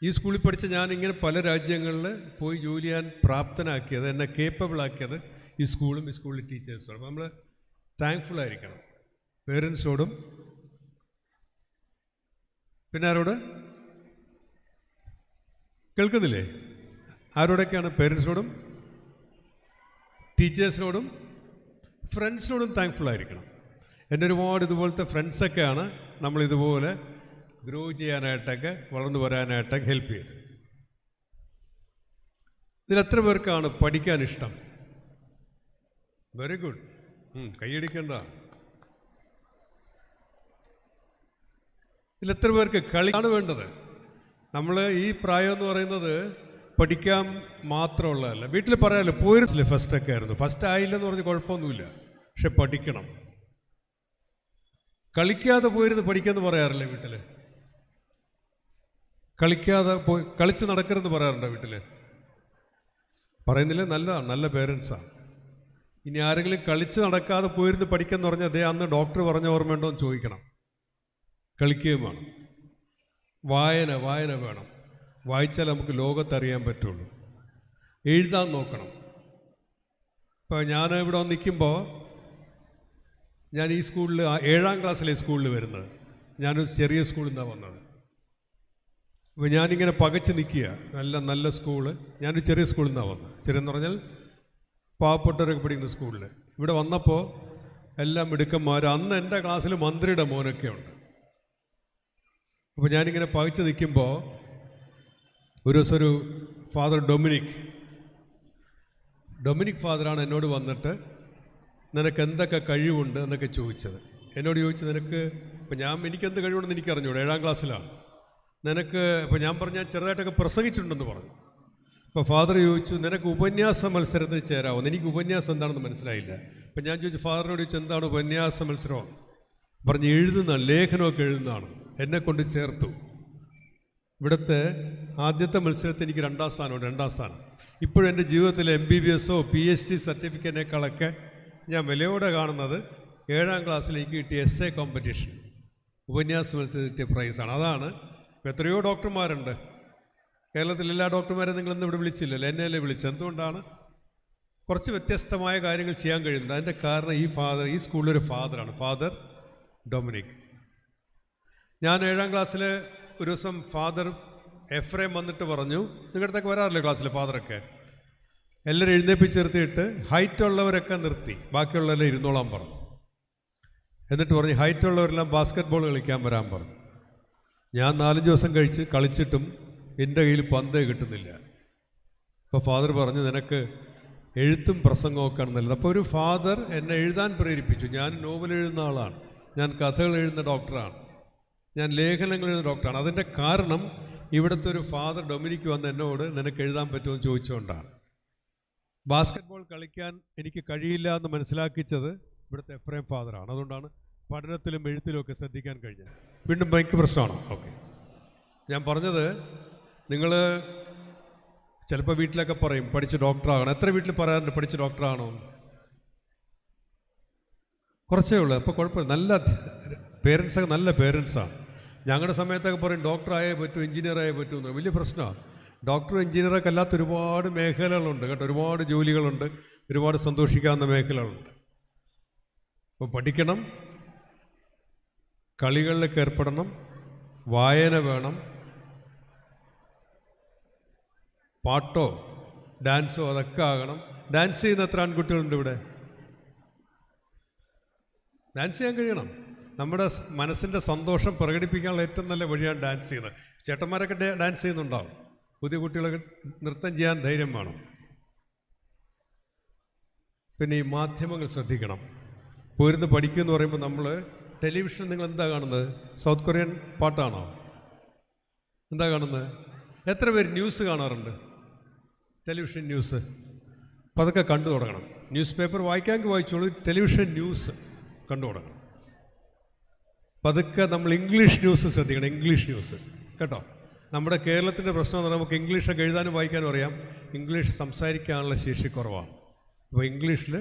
ഈ സ്കൂളിൽ പഠിച്ച ഞാനിങ്ങനെ പല രാജ്യങ്ങളിൽ പോയി ജോലി ചെയ്യാൻ പ്രാപ്തനാക്കിയത്, എന്നെ കേപ്പബിൾ ആക്കിയത് ഈ സ്കൂളും ഈ സ്കൂളിലെ ടീച്ചേഴ്സും. നമ്മൾ താങ്ക്ഫുൾ ആയിരിക്കണം പേരൻസിനോടും. പിന്നെ ആരോട്? കേൾക്കുന്നില്ലേ? ആരോടൊക്കെയാണ്? പേരൻസിനോടും ടീച്ചേഴ്സിനോടും ഫ്രണ്ട്സിനോടും താങ്ക്ഫുൾ ആയിരിക്കണം. എൻ്റെ ഒരുപാട് ഇതുപോലത്തെ ഫ്രണ്ട്സൊക്കെയാണ് നമ്മളിതുപോലെ ഗ്രോ ചെയ്യാനായിട്ടൊക്കെ വളർന്നു വരാനായിട്ടൊക്കെ ഹെൽപ്പ് ചെയ്ത്. ഇതിലെത്ര പേർക്കാണ് പഠിക്കാൻ ഇഷ്ടം? Very good. കൈയടിക്കണ്ട. ഇതിലെത്ര പേർക്ക് കളിയാണ് വേണ്ടത്? നമ്മൾ ഈ പ്രായം എന്ന് പറയുന്നത് പഠിക്കാൻ മാത്രമുള്ളതല്ല. വീട്ടിൽ പറയാമല്ലോ, പോയിരുന്നില്ല ഫസ്റ്റൊക്കെ ആയിരുന്നു, ഫസ്റ്റ് ആയില്ലെന്ന് പറഞ്ഞ് കുഴപ്പമൊന്നുമില്ല, പക്ഷെ പഠിക്കണം. കളിക്കാതെ പോയിരുന്ന് പഠിക്കാമെന്ന് പറയാറില്ലേ വീട്ടിൽ? കളിക്കാതെ പോയി കളിച്ച് നടക്കരുതെന്ന് പറയാറുണ്ടോ വീട്ടിൽ? പറയുന്നില്ലേ? നല്ല പേരൻസാണ്. ഇനി ആരെങ്കിലും കളിച്ച് നടക്കാതെ പോയിരുന്ന് പഠിക്കാമെന്ന് പറഞ്ഞാൽ അതേ അന്ന് ഡോക്ടർ പറഞ്ഞ ഓർമ്മയുണ്ടോ എന്ന് ചോദിക്കണം. കളിക്കുകയും വേണം. വായന വേണം. വായിച്ചാൽ നമുക്ക് ലോകത്തറിയാൻ പറ്റുള്ളൂ. എഴുതാൻ നോക്കണം. ഇപ്പോൾ ഞാൻ ഇവിടെ നിൽക്കുമ്പോൾ, ഞാൻ ഈ സ്കൂളിൽ 7ാം ക്ലാസ്സിലെ സ്കൂളിൽ വരുന്നത്, ഞാനൊരു ചെറിയ സ്കൂളിൽ നിന്നാണ് വന്നത്. അപ്പോൾ ഞാനിങ്ങനെ പകച്ച് നിൽക്കുക. നല്ല സ്കൂള്. ഞാനൊരു ചെറിയ സ്കൂളിൽ നിന്നാണ് വന്നത്. ചെറിയെന്ന് പറഞ്ഞാൽ പാവപ്പെട്ടവരൊക്കെ പഠിക്കുന്ന സ്കൂളിൽ. ഇവിടെ വന്നപ്പോൾ എല്ലാം മിടുക്കന്മാർ. അന്ന് എൻ്റെ ക്ലാസ്സിൽ മന്ത്രിയുടെ മോനൊക്കെ ഉണ്ട്. അപ്പോൾ ഞാനിങ്ങനെ പകച്ച് നിൽക്കുമ്പോൾ ഒരു ദിവസം ഒരു ഫാദർ ഡൊമിനിക് ഫാദറാണ് എന്നോട് വന്നിട്ട് നിനക്ക് എന്തൊക്കെ കഴിവുണ്ട് എന്നൊക്കെ ചോദിച്ചത്. എന്നോട് ചോദിച്ചു, നിനക്ക് ഇപ്പം എനിക്കെന്ത് കഴിവുണ്ടെന്ന് എനിക്കറിഞ്ഞൂടെ, 7ാം ക്ലാസ്സിലാണ്. നിനക്ക് ഇപ്പോൾ ഞാൻ പറഞ്ഞാൽ ചെറുതായിട്ടൊക്കെ പ്രസംഗിച്ചിട്ടുണ്ടെന്ന് പറഞ്ഞു. അപ്പോൾ ഫാദർ ചോദിച്ചു, നിനക്ക് ഉപന്യാസ മത്സരത്തിൽ ചേരാമോ? എനിക്ക് ഉപന്യാസം എന്താണെന്ന് മനസ്സിലായില്ല. അപ്പം ഞാൻ ചോദിച്ചു, ഫാദറിനോട് ചോദിച്ചു, എന്താണ് ഉപന്യാസ മത്സരം? പറഞ്ഞ് ലേഖനമൊക്കെ എഴുതുന്നതാണ്. എന്നെ കൊണ്ട് ചേർത്തു. ഇവിടുത്തെ ആദ്യത്തെ മത്സരത്തിൽ എനിക്ക് 2ാം സ്ഥാനം. ഇപ്പോഴും എൻ്റെ ജീവിതത്തിൽ MBBS PhD സർട്ടിഫിക്കറ്റിനേക്കാളൊക്കെ ഞാൻ വിലയോടെ കാണുന്നത് 7ാം ക്ലാസ്സിൽ എനിക്ക് കിട്ടിയ essay കോമ്പറ്റീഷൻ, ഉപന്യാസ മത്സരത്തിൽ പ്രൈസാണ്. അതാണ്. എത്രയോ ഡോക്ടർമാരുണ്ട് കേരളത്തിൽ. എല്ലാ ഡോക്ടർമാരെ നിങ്ങളിന്ന് ഇവിടെ വിളിച്ചില്ലല്ലോ, എന്നെയല്ലേ വിളിച്ചത്. എന്തുകൊണ്ടാണ്? കുറച്ച് വ്യത്യസ്തമായ കാര്യങ്ങൾ ചെയ്യാൻ കഴിയുന്നുണ്ട്. അതിൻ്റെ കാരണം ഈ സ്കൂളിലൊരു ഫാദറാണ്, ഫാദർ ഡൊമിനിക്. ഞാൻ 7ാം ക്ലാസ്സിൽ ഒരു ദിവസം ഫാദർ എഫ്രേം വന്നിട്ട് പറഞ്ഞു, നിങ്ങളുടെ അടുത്തൊക്കെ വരാറില്ലേ ക്ലാസ്സിൽ ഫാദറൊക്കെ? എല്ലാവരും എഴുന്നേപ്പിച്ചിരുത്തിയിട്ട് ഹൈറ്റ് ഉള്ളവരൊക്കെ നിർത്തി, ബാക്കിയുള്ളവരെല്ലാം ഇരുന്നോളാൻ പറഞ്ഞു. എന്നിട്ട് പറഞ്ഞു, ഹൈറ്റ് ഉള്ളവരെല്ലാം ബാസ്ക്കറ്റ് ബോൾ കളിക്കാൻ വരാൻ പറഞ്ഞു. ഞാൻ 4-5 ദിവസം കളിച്ചിട്ടും എൻ്റെ കയ്യിൽ പന്തേ കിട്ടുന്നില്ല. അപ്പോൾ ഫാദർ പറഞ്ഞു, നിനക്ക് എഴുത്തും പ്രസംഗമൊക്കെയാണ് നല്ലത്. അപ്പോൾ ഒരു ഫാദർ എന്നെ എഴുതാൻ പ്രേരിപ്പിച്ചു. ഞാൻ നോവൽ എഴുതുന്ന ആളാണ്, ഞാൻ കഥകൾ എഴുതുന്ന ഡോക്ടറാണ്, ഞാൻ ലേഖനങ്ങൾ എഴുതുന്ന ഡോക്ടറാണ്. അതിൻ്റെ കാരണം ഇവിടുത്തെ ഒരു ഫാദർ ഡൊമിനിക്ക് വന്ന് എന്നോട് നിനക്ക് എഴുതാൻ പറ്റുമോ എന്ന് ചോദിച്ചുകൊണ്ടാണ്. ബാസ്കറ്റ്ബോൾ കളിക്കാൻ എനിക്ക് കഴിയില്ല എന്ന് മനസ്സിലാക്കിച്ചത് ഇവിടുത്തെ എഫ്രൈം ഫാദറാണ്. അതുകൊണ്ടാണ് പഠനത്തിലും എഴുത്തിലും ഒക്കെ ശ്രദ്ധിക്കാൻ കഴിഞ്ഞത്. വീണ്ടും ഭയങ്കര പ്രശ്നമാണ്. ഓക്കെ, ഞാൻ പറഞ്ഞത്, നിങ്ങൾ ചിലപ്പോൾ വീട്ടിലൊക്കെ പറയും പഠിച്ച് ഡോക്ടറാകണം. എത്ര വീട്ടിൽ പറയാറുണ്ട് പഠിച്ച് ഡോക്ടറാണോ? കുറച്ചേ ഉള്ളൂ. അപ്പോൾ കുഴപ്പമില്ല. നല്ല പേരൻസൊക്കെ നല്ല പേരൻസാണ്. ഞങ്ങളുടെ സമയത്തൊക്കെ പറയും ഡോക്ടറായേ പറ്റൂ, എഞ്ചിനീയറായേ പറ്റൂ എന്ന്. വലിയ പ്രശ്നമാണ്. ഡോക്ടറും എഞ്ചിനീയറൊക്കെ അല്ലാത്ത ഒരുപാട് മേഖലകളുണ്ട് കേട്ടോ. ഒരുപാട് ജോലികളുണ്ട്, ഒരുപാട് സന്തോഷിക്കാവുന്ന മേഖലകളുണ്ട്. അപ്പോൾ പഠിക്കണം, കളികളിലൊക്കെ ഏർപ്പെടണം, വായന വേണം, പാട്ടോ ഡാൻസോ അതൊക്കെ ആകണം. ഡാൻസ് ചെയ്യുന്ന എത്ര ആൺകുട്ടികളുണ്ട് ഇവിടെ? ഡാൻസ് ചെയ്യാൻ കഴിയണം. നമ്മുടെ മനസ്സിൻ്റെ സന്തോഷം പ്രകടിപ്പിക്കാനുള്ള ഏറ്റവും നല്ല വഴിയാണ് ഡാൻസ് ചെയ്യുന്നത്. ചേട്ടന്മാരൊക്കെ ഡാൻസ് ചെയ്യുന്നുണ്ടാവും. പുതിയ കുട്ടികളൊക്കെ നൃത്തം ചെയ്യാൻ ധൈര്യം വേണം. പിന്നെ ഈ മാധ്യമങ്ങൾ ശ്രദ്ധിക്കണം. പോയിരുന്ന് പഠിക്കുമെന്ന് പറയുമ്പോൾ നമ്മൾ ടെലിവിഷൻ നിങ്ങൾ എന്താ കാണുന്നത്? സൗത്ത് കൊറിയൻ പാട്ടാണോ? എന്താ കാണുന്നത്? എത്ര പേര് ന്യൂസ് കാണാറുണ്ട്? Television news. അപ്പോൾ അതൊക്കെ കണ്ടു തുടങ്ങണം. ന്യൂസ് പേപ്പർ വായിക്കാമെങ്കിൽ വായിച്ചോളൂ, ടെലിവിഷൻ ന്യൂസ് കണ്ടു തുടങ്ങണം. പതുക്കെ നമ്മൾ ഇംഗ്ലീഷ് ന്യൂസ് ശ്രദ്ധിക്കണം. ഇംഗ്ലീഷ് ന്യൂസ് കേട്ടോ. നമ്മുടെ കേരളത്തിൻ്റെ പ്രശ്നം എന്ന് പറഞ്ഞാൽ നമുക്ക് ഇംഗ്ലീഷൊക്കെ എഴുതാനും വായിക്കാനും അറിയാം, ഇംഗ്ലീഷ് സംസാരിക്കാനുള്ള ശേഷി കുറവാണ്. അപ്പോൾ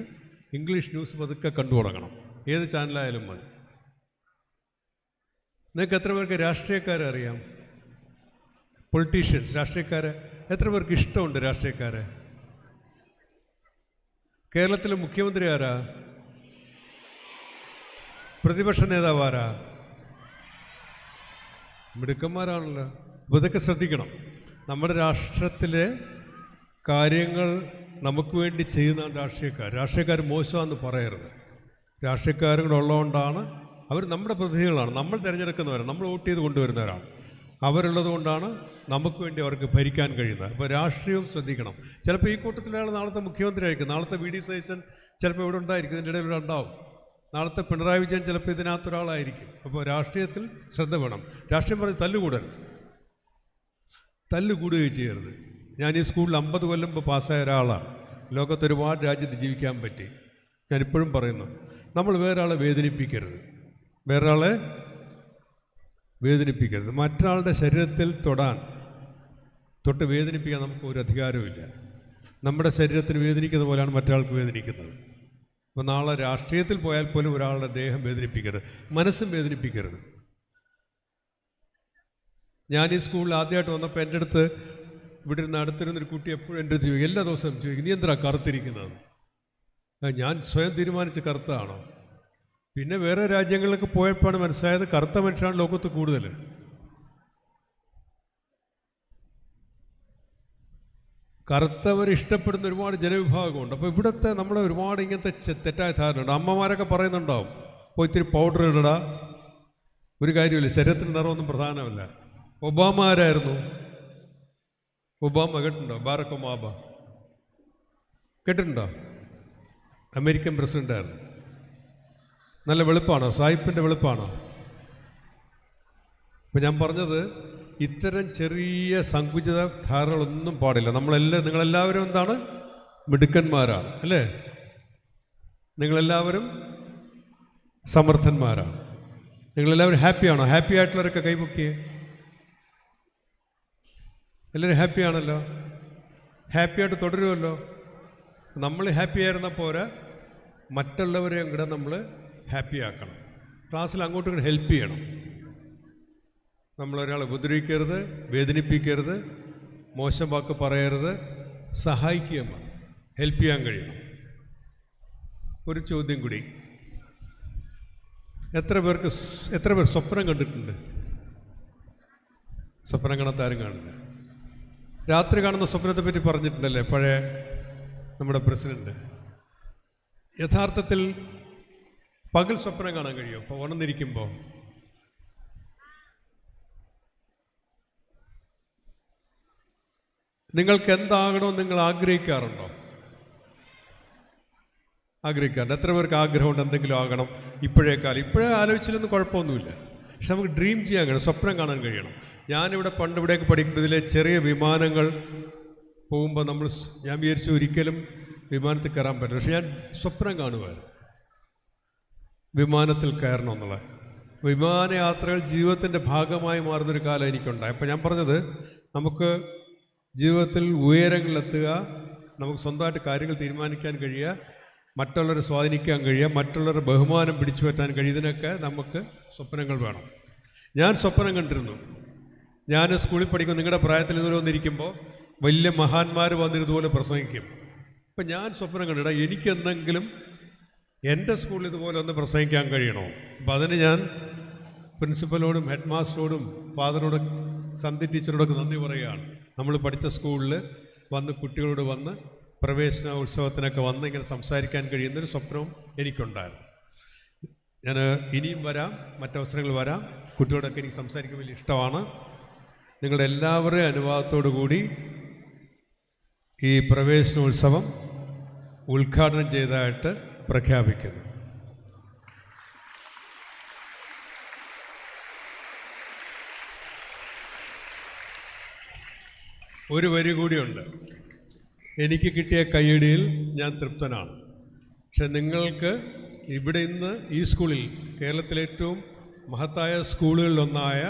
ഇംഗ്ലീഷ് ന്യൂസ് പതുക്കെ കണ്ടു തുടങ്ങണം. ഏത് ചാനലായാലും മതി. നിങ്ങൾക്ക് എത്ര പേർക്ക് രാഷ്ട്രീയക്കാരെ അറിയാം? പൊളിറ്റീഷ്യൻസ്, രാഷ്ട്രീയക്കാരെ എത്ര പേർക്ക് ഇഷ്ടമുണ്ട്? രാഷ്ട്രീയക്കാരെ കേരളത്തിലെ മുഖ്യമന്ത്രി ആരാ? പ്രതിപക്ഷ നേതാവ് ആരാ? മിടുക്കന്മാരാണല്ലോ. അപ്പോൾ ഇതൊക്കെ ശ്രദ്ധിക്കണം. നമ്മുടെ രാഷ്ട്രത്തിലെ കാര്യങ്ങൾ നമുക്ക് വേണ്ടി ചെയ്യുന്നതാണ് രാഷ്ട്രീയക്കാർ. രാഷ്ട്രീയക്കാർ മോശമാണെന്ന് പറയരുത്. രാഷ്ട്രീയക്കാരും കൂടെ ഉള്ളതുകൊണ്ടാണ് അവർ നമ്മുടെ പ്രതിനിധികളാണ്. നമ്മൾ തിരഞ്ഞെടുക്കുന്നവരാണ്, നമ്മൾ വോട്ട് ചെയ്ത് കൊണ്ടുവരുന്നവരാണ്. അവരുള്ളത് കൊണ്ടാണ് നമുക്ക് വേണ്ടി അവർക്ക് ഭരിക്കാൻ കഴിയുന്നത്. അപ്പോൾ രാഷ്ട്രീയവും ശ്രദ്ധിക്കണം. ചിലപ്പോൾ ഈ കൂട്ടത്തിലയാൾ നാളത്തെ മുഖ്യമന്ത്രി ആയിരിക്കും, നാളത്തെ വി ഡി സതീശൻ ചിലപ്പോൾ ഇവിടെ ഉണ്ടായിരിക്കും, ഇതിൻ്റെ ഇടയിൽ ഇവിടെ ഉണ്ടാവും. നാളത്തെ പിണറായി വിജയൻ ചിലപ്പോൾ ഇതിനകത്തൊരാളായിരിക്കും. അപ്പോൾ രാഷ്ട്രീയത്തിൽ ശ്രദ്ധ വേണം. രാഷ്ട്രീയം പറഞ്ഞ് തല്ലുകൂടുകയും ചെയ്യരുത്. ഞാൻ ഈ സ്കൂളിൽ 50 കൊല്ലം മുമ്പ് പാസ്സായ ഒരാളാണ്. ലോകത്ത് ഒരുപാട് രാജ്യത്ത് ജീവിക്കാൻ പറ്റി. ഞാനിപ്പോഴും പറയുന്നു, നമ്മൾ വേറൊരാളെ വേദനിപ്പിക്കരുത്. മറ്റൊരാളുടെ ശരീരത്തിൽ തൊട്ട് വേദനിപ്പിക്കാൻ നമുക്ക് ഒരു അധികാരവുമില്ല. നമ്മുടെ ശരീരത്തിന് വേദനിക്കുന്ന പോലെയാണ് മറ്റൊരാൾക്ക് വേദനിക്കുന്നത്. അപ്പോൾ നാളെ രാഷ്ട്രീയത്തിൽ പോയാൽ പോലും ഒരാളുടെ ദേഹം വേദനിപ്പിക്കരുത്, മനസ്സും വേദനിപ്പിക്കരുത്. ഞാൻ ഈ സ്കൂളിൽ ആദ്യമായിട്ട് വന്നപ്പോൾ എൻ്റെ അടുത്ത് ഇവിടെ ഇരുന്ന് അടുത്തിരുന്നൊരു കുട്ടി എപ്പോഴും എൻ്റെ അടുത്ത് ചോദിക്കും, എല്ലാ ദിവസവും ചോദിക്കും, നീ എന്തിനാ കറുത്തിരിക്കുന്നത്? ഞാൻ സ്വയം തീരുമാനിച്ച് കറുത്തതാണോ? പിന്നെ വേറെ രാജ്യങ്ങളിലൊക്കെ പോയപ്പോഴാണ് മനസ്സിലായത് കറുത്ത മനുഷ്യരാണ് ലോകത്ത് കൂടുതൽ. കറുത്തവർ ഇഷ്ടപ്പെടുന്ന ഒരുപാട് ജനവിഭാഗമുണ്ട്. അപ്പോൾ ഇവിടുത്തെ നമ്മുടെ ഒരുപാട് ഇങ്ങനത്തെ തെറ്റായ ധാരണയുണ്ട്. അമ്മമാരൊക്കെ പറയുന്നുണ്ടാവും, അപ്പോൾ ഇത്തിരി പൗഡർ ഇടടാ, ഒരു കാര്യമില്ല, ശരീരത്തിന് നിറമൊന്നും പ്രധാനമല്ല. ഒബാമ ആരായിരുന്നു? ഒബാമ കേട്ടിട്ടുണ്ടോ? ബാറക് ഒബാമ കേട്ടിട്ടുണ്ടോ? അമേരിക്കൻ പ്രസിഡൻ്റായിരുന്നു. നല്ല വെളുപ്പാണോ? സായിപ്പിൻ്റെ വെളുപ്പാണോ? അപ്പം ഞാൻ പറഞ്ഞത്, ഇത്തരം ചെറിയ സങ്കുചിത ധാരണകളൊന്നും പാടില്ല. നിങ്ങളെല്ലാവരും എന്താണ്? മിടുക്കന്മാരാണ് അല്ലേ? നിങ്ങളെല്ലാവരും സമർത്ഥന്മാരാണ്. നിങ്ങളെല്ലാവരും ഹാപ്പിയാണോ? ഹാപ്പി ആയിട്ടുള്ളവരൊക്കെ കൈപൊക്കിയേ. എല്ലാവരും ഹാപ്പിയാണല്ലോ. ഹാപ്പിയായിട്ട് തുടരുമല്ലോ. നമ്മൾ ഹാപ്പി ആയിരുന്ന പോരാ, മറ്റുള്ളവരെയും കൂടെ നമ്മൾ ഹാപ്പിയാക്കണം. ക്ലാസ്സിൽ അങ്ങോട്ടും ഇങ്ങോട്ട് ഹെൽപ്പ് ചെയ്യണം. നമ്മളൊരാളെ ഉപദ്രവിക്കരുത്, വേദനിപ്പിക്കരുത്, മോശം വാക്ക് പറയരുത്, സഹായിക്കുകയും വേണം, ഹെൽപ്പ് ചെയ്യാൻ കഴിയണം. ഒരു ചോദ്യം കൂടി, എത്ര പേർ സ്വപ്നം കണ്ടിട്ടുണ്ട്? സ്വപ്നം കാണാത്താരും കാണില്ല. രാത്രി കാണുന്ന സ്വപ്നത്തെ പറ്റി പറഞ്ഞിട്ടുണ്ടല്ലേ പഴയ നമ്മുടെ പ്രസിഡന്റ്. യഥാർത്ഥത്തിൽ പകൽ സ്വപ്നം കാണാൻ കഴിയും. അപ്പോൾ ഉണർന്നിരിക്കുമ്പോൾ നിങ്ങൾക്ക് എന്താകണമെന്ന് നിങ്ങൾ ആഗ്രഹിക്കാറുണ്ടോ? ആഗ്രഹിക്കാറുണ്ട്. എത്ര പേർക്ക് ആഗ്രഹമുണ്ട് എന്തെങ്കിലും ആകണം? ഇപ്പോഴേ ആലോചിച്ചില്ലൊന്നും കുഴപ്പമൊന്നുമില്ല. പക്ഷെ നമുക്ക് ഡ്രീം ചെയ്യാൻ കഴിയണം, സ്വപ്നം കാണാൻ കഴിയണം. ഞാനിവിടെ പണ്ട് ഇവിടെയൊക്കെ പഠിക്കുമ്പോൾ ഇതിലെ ചെറിയ വിമാനങ്ങൾ പോകുമ്പോൾ ഞാൻ വിചാരിച്ചു ഒരിക്കലും വിമാനത്തിൽ കയറാൻ പറ്റില്ല. പക്ഷെ ഞാൻ സ്വപ്നം കാണുമായിരുന്നു വിമാനത്തിൽ കയറണം എന്നുള്ളത്. വിമാനയാത്രകൾ ജീവിതത്തിൻ്റെ ഭാഗമായി മാറുന്നൊരു കാലം എനിക്കുണ്ടായി. അപ്പോൾ ഞാൻ പറഞ്ഞത്, നമുക്ക് ജീവിതത്തിൽ ഉയരങ്ങളിലെത്തുക, നമുക്ക് സ്വന്തമായിട്ട് കാര്യങ്ങൾ തീരുമാനിക്കാൻ കഴിയുക, മറ്റുള്ളവരെ സ്വാധീനിക്കാൻ കഴിയുക, മറ്റുള്ളവരുടെ ബഹുമാനം പിടിച്ചു പറ്റാൻ കഴിയുന്നതിനൊക്കെ നമുക്ക് സ്വപ്നങ്ങൾ വേണം. ഞാൻ സ്വപ്നം കണ്ടിരുന്നു. ഞാൻ സ്കൂളിൽ പഠിക്കുമ്പോൾ നിങ്ങളുടെ പ്രായത്തിൽ ഇതുപോലെ വന്നിരിക്കുമ്പോൾ വലിയ മഹാന്മാർ വന്നിരുന്നതുപോലെ പ്രസംഗിക്കും. അപ്പം ഞാൻ സ്വപ്നം കണ്ടിട എനിക്കെന്തെങ്കിലും എൻ്റെ സ്കൂളിൽ ഇതുപോലെ ഒന്ന് പ്രസംഗിക്കാൻ കഴിയണോ. അപ്പം അതിന് ഞാൻ പ്രിൻസിപ്പലോടും ഹെഡ് മാസ്റ്ററോടും ഫാദറോടും സന്ധി ടീച്ചറോടൊക്കെ നന്ദി പറയുകയാണ്. നമ്മൾ പഠിച്ച സ്കൂളിൽ വന്ന് കുട്ടികളോട് വന്ന് പ്രവേശന ഉത്സവത്തിനൊക്കെ വന്ന് ഇങ്ങനെ സംസാരിക്കാൻ കഴിയുന്നൊരു സ്വപ്നവും എനിക്കുണ്ടായിരുന്നു. ഞാൻ ഇനിയും വരാം, മറ്റവസരങ്ങൾ വരാം. കുട്ടികളോടൊക്കെ എനിക്ക് സംസാരിക്കാൻ വലിയ ഇഷ്ടമാണ്. നിങ്ങളുടെ എല്ലാവരുടെയും അനുവാദത്തോടു കൂടി ഈ പ്രവേശനോത്സവം ഉദ്ഘാടനം ചെയ്തതായിട്ട് പ്രഖ്യാപിക്കുന്നു. ഒരു വരി കൂടിയുണ്ട്. എനിക്ക് കിട്ടിയ കയ്യടിയിൽ ഞാൻ തൃപ്തനാണ്. പക്ഷെ നിങ്ങൾക്ക് ഇവിടെ ഇന്ന് ഈ സ്കൂളിൽ, കേരളത്തിലെ ഏറ്റവും മഹത്തായ സ്കൂളുകളിലൊന്നായ,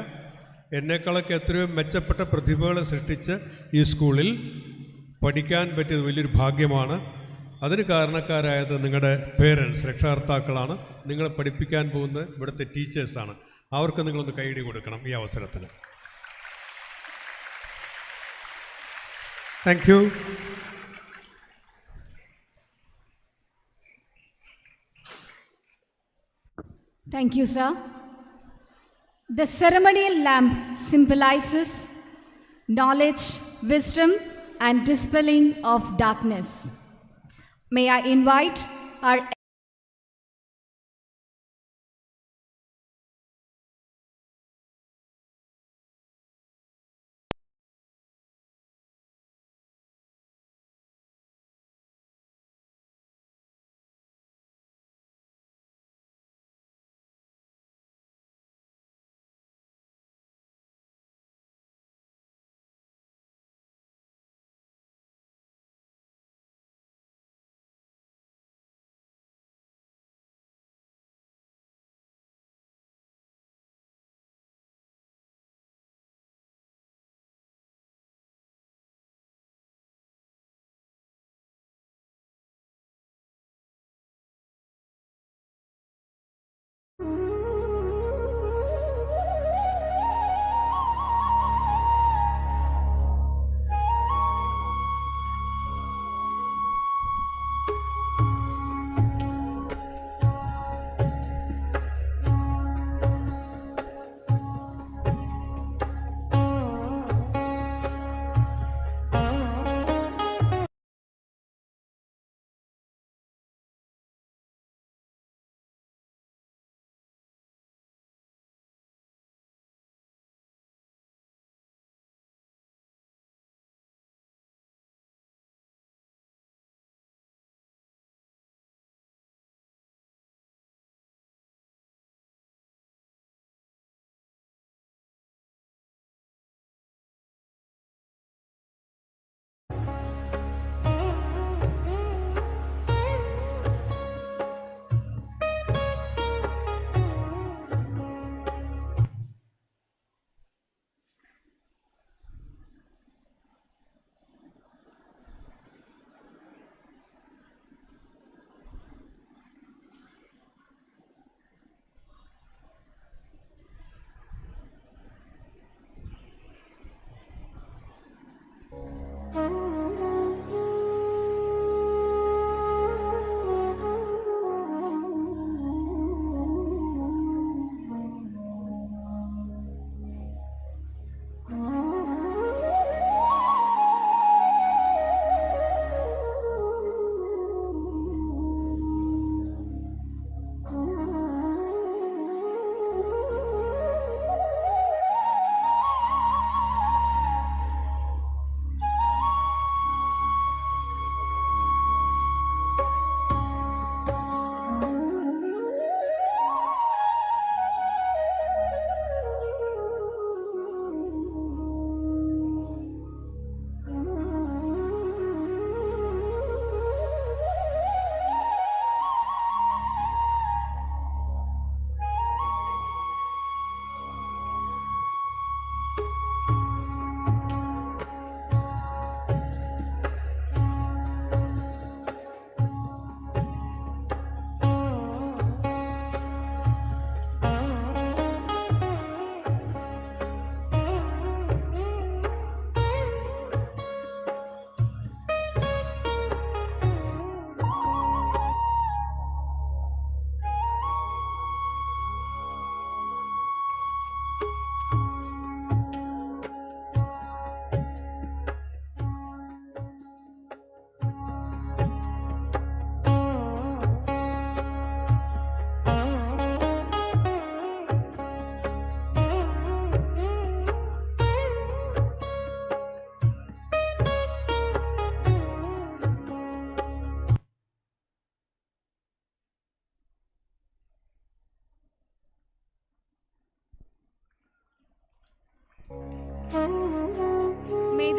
എന്നെക്കാളൊക്കെ എത്രയോ മെച്ചപ്പെട്ട പ്രതിഭകളെ സൃഷ്ടിച്ച് ഈ സ്കൂളിൽ പഠിക്കാൻ പറ്റിയത് വലിയൊരു ഭാഗ്യമാണ്. അതിന് കാരണക്കാരായത് നിങ്ങളുടെ പേരൻസ്, രക്ഷകർത്താക്കളാണ്. നിങ്ങളെ പഠിപ്പിക്കാൻ പോകുന്നത് ഇവിടുത്തെ ടീച്ചേഴ്സാണ്. അവർക്ക് നിങ്ങളൊന്ന് കൈയടി കൊടുക്കണം ഈ അവസരത്തിന്. Thank you. Thank you, sir. The ceremonial lamp symbolizes knowledge, wisdom, and dispelling of darkness. May I invite our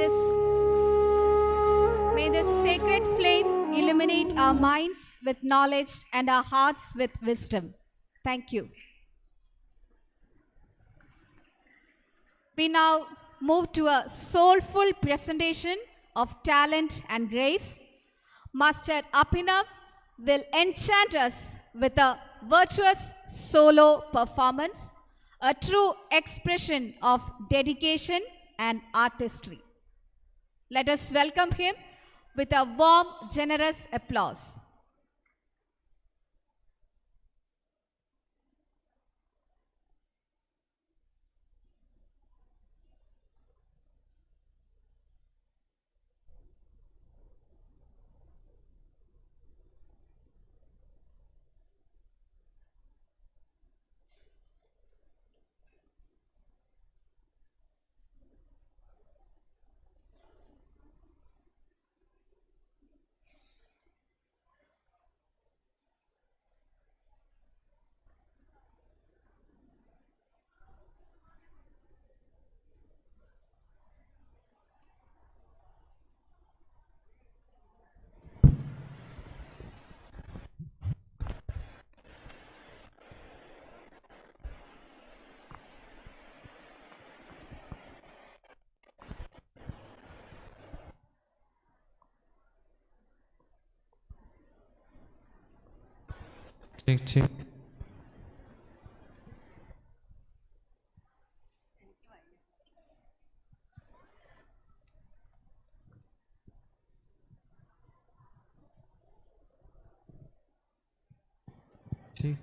this sacred flame illuminate our minds with knowledge and our hearts with wisdom. Thank you. We now move to a soulful presentation of talent and grace. Master Apinav will enchant us with a virtuous solo performance, a true expression of dedication and artistry. Let us welcome him with a warm, generous applause. Check. Check.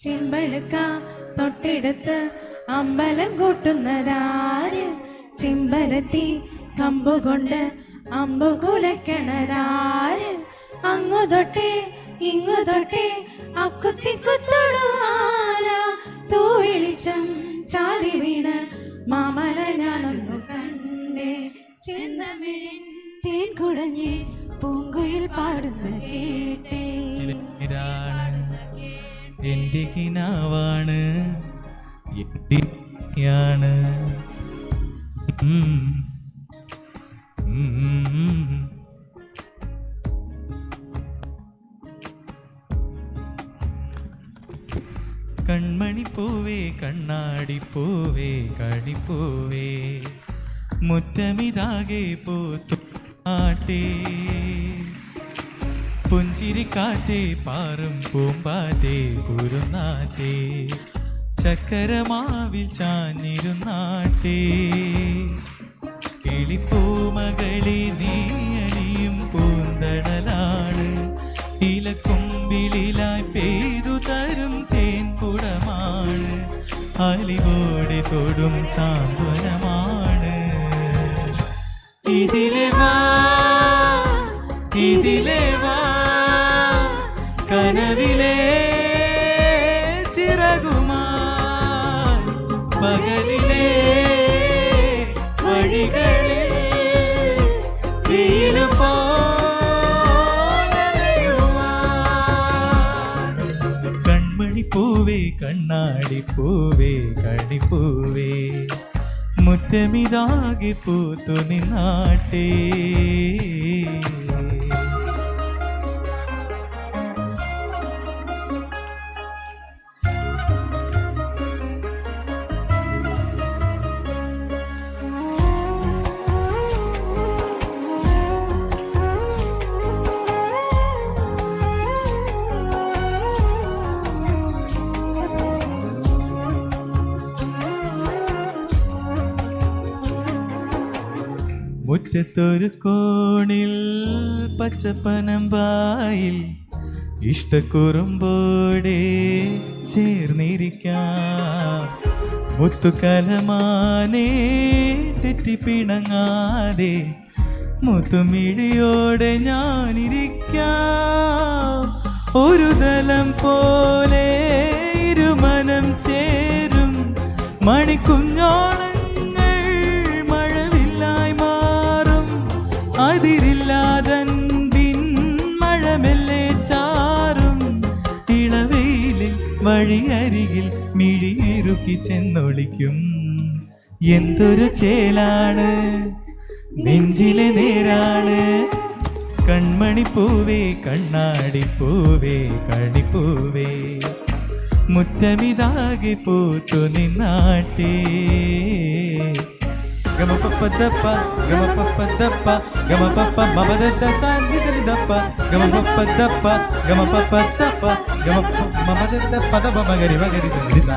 ചിമ്പഴുക്ക തൊട്ടെടുത്ത് അമ്പലം കൂട്ടുന്നതാര്? ചിമ്പരത്തി കമ്പുകൊണ്ട് അമ്പു കുലയ്ക്കണതാര്? അങ്ങു തൊട്ടേ ഇങ്ങു തൊട്ടേ അക്കുത്തി കുത്തൊടുവാര. തൂവെളിച്ചം ചാരി വീണ് മാമല ഞാനൊന്നു കണ്ടേ. ചെന്നമിഴിൻ തേൻ കുടഞ്ഞ് പൂങ്കുയിൽ പാടുന്ന കേട്ടേ. എന്റെ കിനാവാണ് എട്ടിയാണ് കൺമണിപ്പൂവേ കണ്ണാടിപ്പൂവേ കണിപ്പൂവേ മുറ്റമിതാകെ പൂത്തു ആട്ടേ. പുഞ്ചിരിക്കാറ്റേ പാറും പൂമ്പാറ്റേ കുരുന്നാറ്റേ ചക്കരമാവിൽ ചാഞ്ഞിരുന്നാട്ടേ. കിളിപ്പൂമകളെ നീയണിയും പൂന്തണലാണ്. ഇലക്കൊമ്പിളിലായി പെയ്തു തരും തേൻ കുടമാണ്. അലിവോടെ തൊടും സാന്ത്വനമാണ്. ഇതിലെ വാ ഇതിലെ വാ കനവിലെ ചിറകുമായി പകലിലെ വഴികളിൽ വെയിലു പോലെയുമായി. കൺമണിപ്പൂവേ കണ്ണാടിപ്പൂവേ കണിപ്പൂവേ മുറ്റമിതാകെ പൂത്തു നിന്നാട്ടേ. മുറ്റത്തൊരു കോണിൽ പച്ചപ്പനമ്പായിൽ ഇഷ്ടക്കുറുമ്പോടെ ചേർന്നിരിക്കാം. മുത്തുകലമാനേ തെറ്റിപ്പിണങ്ങാതെ മുത്തുമിഴിയോടെ ഞാനിരിക്കാം. ഒരു തലം പോലെ ഇരുമനം ചേരും മണിക്കുഞ്ഞോളങ്ങൾ മഴവില്ലായി മാറും. അതിരില്ലാതൻപിൻ മഴമെല്ലെ ചാറും. ഇളവെയിലിൽ വഴിയരികിൽ മിഴിയിരുക്കി ചെന്നൊളിക്കും. എന്തൊരു ചേലാണ് നെഞ്ചിലെ നേരാണ്. കൺമണിപ്പൂവേ കണ്ണാടിപ്പൂവേ കണിപ്പൂവേ മുറ്റമിതാകെ പൂത്തു നിന്നാട്ടേ. ഗമപപ്പദപ്പ ഗമപപ്പദപ്പ ഗമപപ്പ മമദദ സാനിദദപ്പ ഗമപപ്പദപ്പ ഗമപപ്പസപ്പ ഗമപ മമദദ പദപ മഗരി മഗരി സരിസ.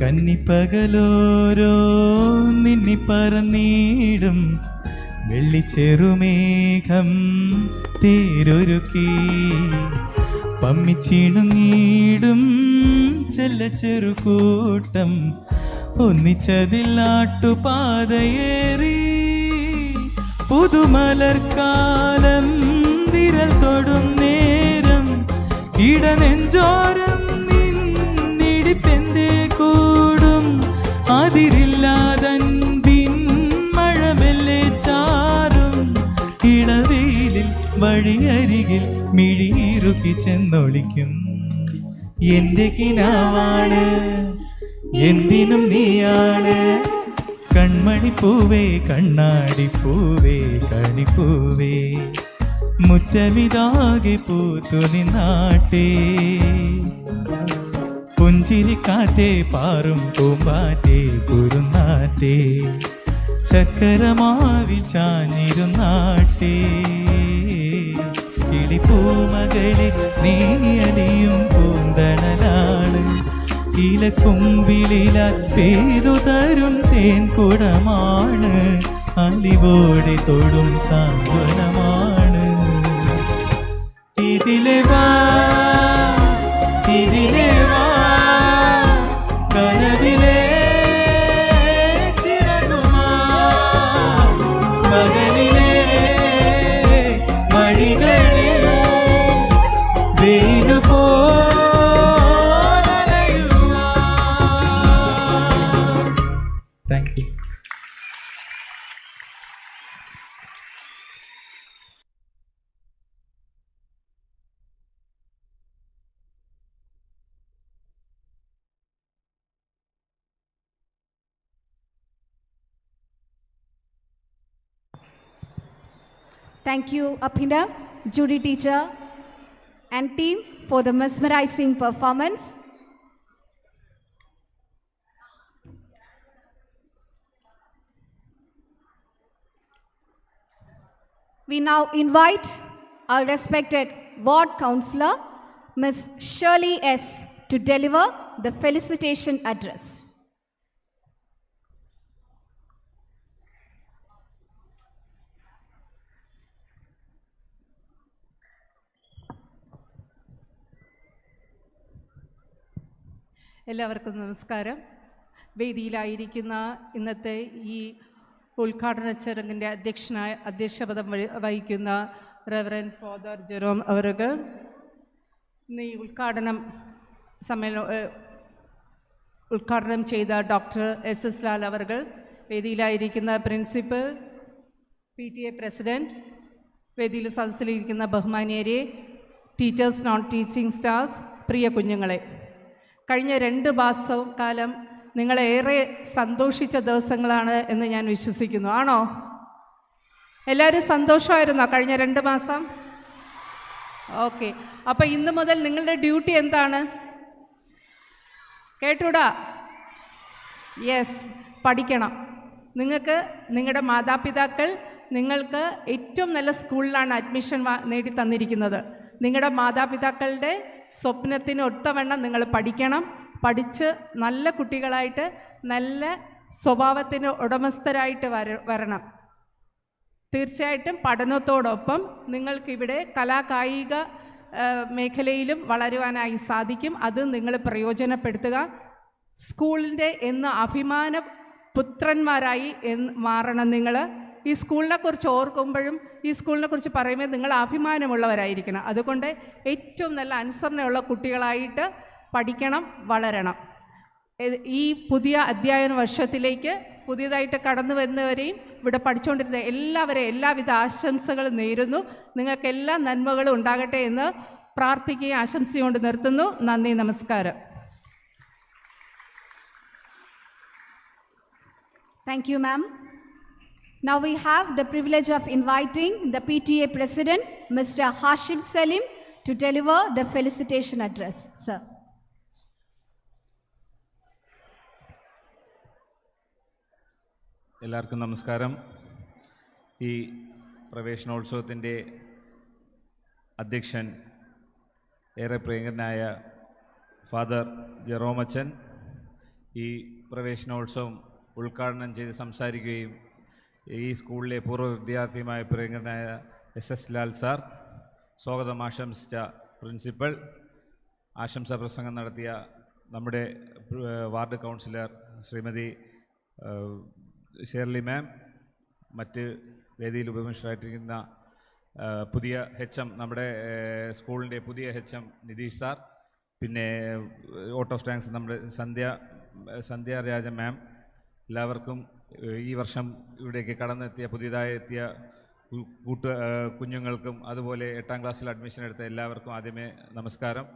കന്നിപ്പകലോരോ നിന്നി പറന്നീടും വെള്ളിച്ചെറുമേഘം തേരൊരുക്കി പമ്മിച്ചിണുങ്ങിടും ചെല്ല ചെറുകൂട്ടം ഒന്നിച്ചതിൽ നാട്ടുപാതയേറി. പുതുമലർക്കാലം വിരൽ തൊടും നേരം ഇടനെഞ്ചോരം നിന്നിടിപ്പെന്തേ കൂടും. അതിരില്ലാതൻപിൻ മഴമെല്ലെ ചാറും. ഇളവെയിലിൽ വഴിയരികിൽ മിഴിയിരുക്കി ചെന്നൊളിക്കും. എന്റെ കിനാവാണ് എന്തിനും നീയാണ്. കൺമണിപ്പൂവേ കണ്ണാടിപ്പൂവേ കണിപ്പൂവേ മുറ്റമിതാകെ പൂത്തു നിന്നാട്ടേ. പുഞ്ചിരിക്കാറ്റേ പാറും പൂമ്പാറ്റേ കുരുന്നാറ്റേ ചക്കരമാവിൽ ചാഞ്ഞിരുന്നാട്ടേ. കിളിപ്പൂമകളെ നീ അലിയും പൂന്തണലാണ്. ഇലക്കുമ്പിളിലാൽ പേരു തരും തേൻകുടമാണ്. അലിവോടെ തൊടും സാന്ത്വനമാണ്. ഇതിലെ വാ ഇതിലെ വാ കനവിലെ ചിറകുമാ പകലിലെ വഴികളിൽ വെയിലു പോലലയുവാ. Thank you. Thank you, Abhinav, jury teacher, and team for the mesmerizing performance. We now invite our respected ward councillor, Ms. Shirley S., to deliver the felicitation address. എല്ലാവർക്കും നമസ്കാരം. വേദിയിലായിരിക്കുന്ന ഇന്നത്തെ ഈ ഉദ്ഘാടന ചടങ്ങിൻ്റെ അധ്യക്ഷപദം വഹിക്കുന്ന റെവറൻഡ് ഫാദർ ജെറോം അവറുകൾ, ഇന്ന് ഈ ഉദ്ഘാടനം ചെയ്ത ഡോക്ടർ എസ് ലാൽ അവറുകൾ, വേദിയിലായിരിക്കുന്ന പ്രിൻസിപ്പൽ, PTA പ്രസിഡൻറ്റ്, വേദിയിൽ സദസ്സിലിരിക്കുന്ന ബഹുമാന്യരെ, ടീച്ചേഴ്സ്, നോൺ ടീച്ചിങ് സ്റ്റാഫ്സ്, പ്രിയ കുഞ്ഞുങ്ങളെ, കഴിഞ്ഞ 2 മാസക്കാലം നിങ്ങളേറെ സന്തോഷിച്ച ദിവസങ്ങളാണ് എന്ന് ഞാൻ വിശ്വസിക്കുന്നു. ആണോ? എല്ലാവരും സന്തോഷമായിരുന്നോ കഴിഞ്ഞ 2 മാസം? ഓക്കെ. അപ്പോൾ ഇന്ന് മുതൽ നിങ്ങളുടെ ഡ്യൂട്ടി എന്താണ്? കേട്ടൂടാ? യെസ്, പഠിക്കണം. നിങ്ങൾക്ക് നിങ്ങളുടെ മാതാപിതാക്കൾ നിങ്ങൾക്ക് ഏറ്റവും നല്ല സ്കൂളിലാണ് അഡ്മിഷൻ നേടി തന്നിരിക്കുന്നത്. നിങ്ങളുടെ മാതാപിതാക്കളുടെ സ്വപ്നത്തിന് ഒത്തവണ്ണം നിങ്ങൾ പഠിക്കണം. പഠിച്ച് നല്ല കുട്ടികളായിട്ട് നല്ല സ്വഭാവത്തിന് ഉടമസ്ഥരായിട്ട് വരണം. തീർച്ചയായിട്ടും പഠനത്തോടൊപ്പം നിങ്ങൾക്കിവിടെ കലാകായിക മേഖലയിലും വളരുവാനായി സാധിക്കും. അത് നിങ്ങൾ പ്രയോജനപ്പെടുത്തുക. സ്കൂളിൻ്റെ എന്ന് അഭിമാന പുത്രന്മാരായി മാറണം നിങ്ങൾ. ഈ സ്കൂളിനെ കുറിച്ച് ഓർക്കുമ്പോഴും ഈ സ്കൂളിനെ കുറിച്ച് പറയുമ്പോൾ നിങ്ങൾ അഭിമാനമുള്ളവരായിരിക്കണം. അതുകൊണ്ട് ഏറ്റവും നല്ല അനുസരണയുള്ള കുട്ടികളായിട്ട് പഠിക്കണം, വളരണം. ഈ പുതിയ അധ്യയന വർഷത്തിലേക്ക് പുതിയതായിട്ട് കടന്നു വരുന്നവരെയും ഇവിടെ പഠിച്ചുകൊണ്ടിരുന്ന എല്ലാവരെയും എല്ലാവിധ ആശംസകളും നേരുന്നു. നിങ്ങൾക്കെല്ലാ നന്മകളും ഉണ്ടാകട്ടെ എന്ന് പ്രാർത്ഥിക്കുകയും ആശംസയുകൊണ്ട് നിർത്തുന്നു. നന്ദി, നമസ്കാരം. Thank you, ma'am. Now we have the privilege of inviting the PTA President, Mr. Hashim Salim, to deliver the felicitation address. Sir. എല്ലാവർക്കും നമസ്കാരം. ഈ പ്രവേശനോത്സവത്തിൻ്റെ അധ്യക്ഷൻ ഏറെ പ്രിയങ്കരനായ ഫാദർ ജെറോമച്ചൻ ഈ പ്രവേശനോത്സവം ഉദ്ഘാടനം ചെയ്ത് സംസാരിക്കുകയും ഈ സ്കൂളിലെ പൂർവ്വ വിദ്യാർത്ഥിയുമായ പ്രിയങ്കരനായ SS ലാൽ സാർ, സ്വാഗതം ആശംസിച്ച പ്രിൻസിപ്പൽ, ആശംസാ പ്രസംഗം നടത്തിയ നമ്മുടെ വാർഡ് കൗൺസിലർ ശ്രീമതി ഷേർലി മാം, മറ്റ് വേദിയിൽ ഉപമിഷരായിട്ടിരിക്കുന്ന പുതിയ HM, നമ്മുടെ സ്കൂളിൻ്റെ പുതിയ HM നിതീഷ് സാർ, പിന്നെ ഔട്ട് ഓഫ് ടാങ്ക്സ് നമ്മുടെ സന്ധ്യ രാജ മാം, എല്ലാവർക്കും ഈ വർഷം ഇവിടേക്ക് കടന്നെത്തിയ പുതിയതായി എത്തിയ കുഞ്ഞുങ്ങൾക്കും അതുപോലെ 8ാം ക്ലാസ്സിൽ അഡ്മിഷൻ എടുത്ത എല്ലാവർക്കും ആദ്യമേ നമസ്കാരം.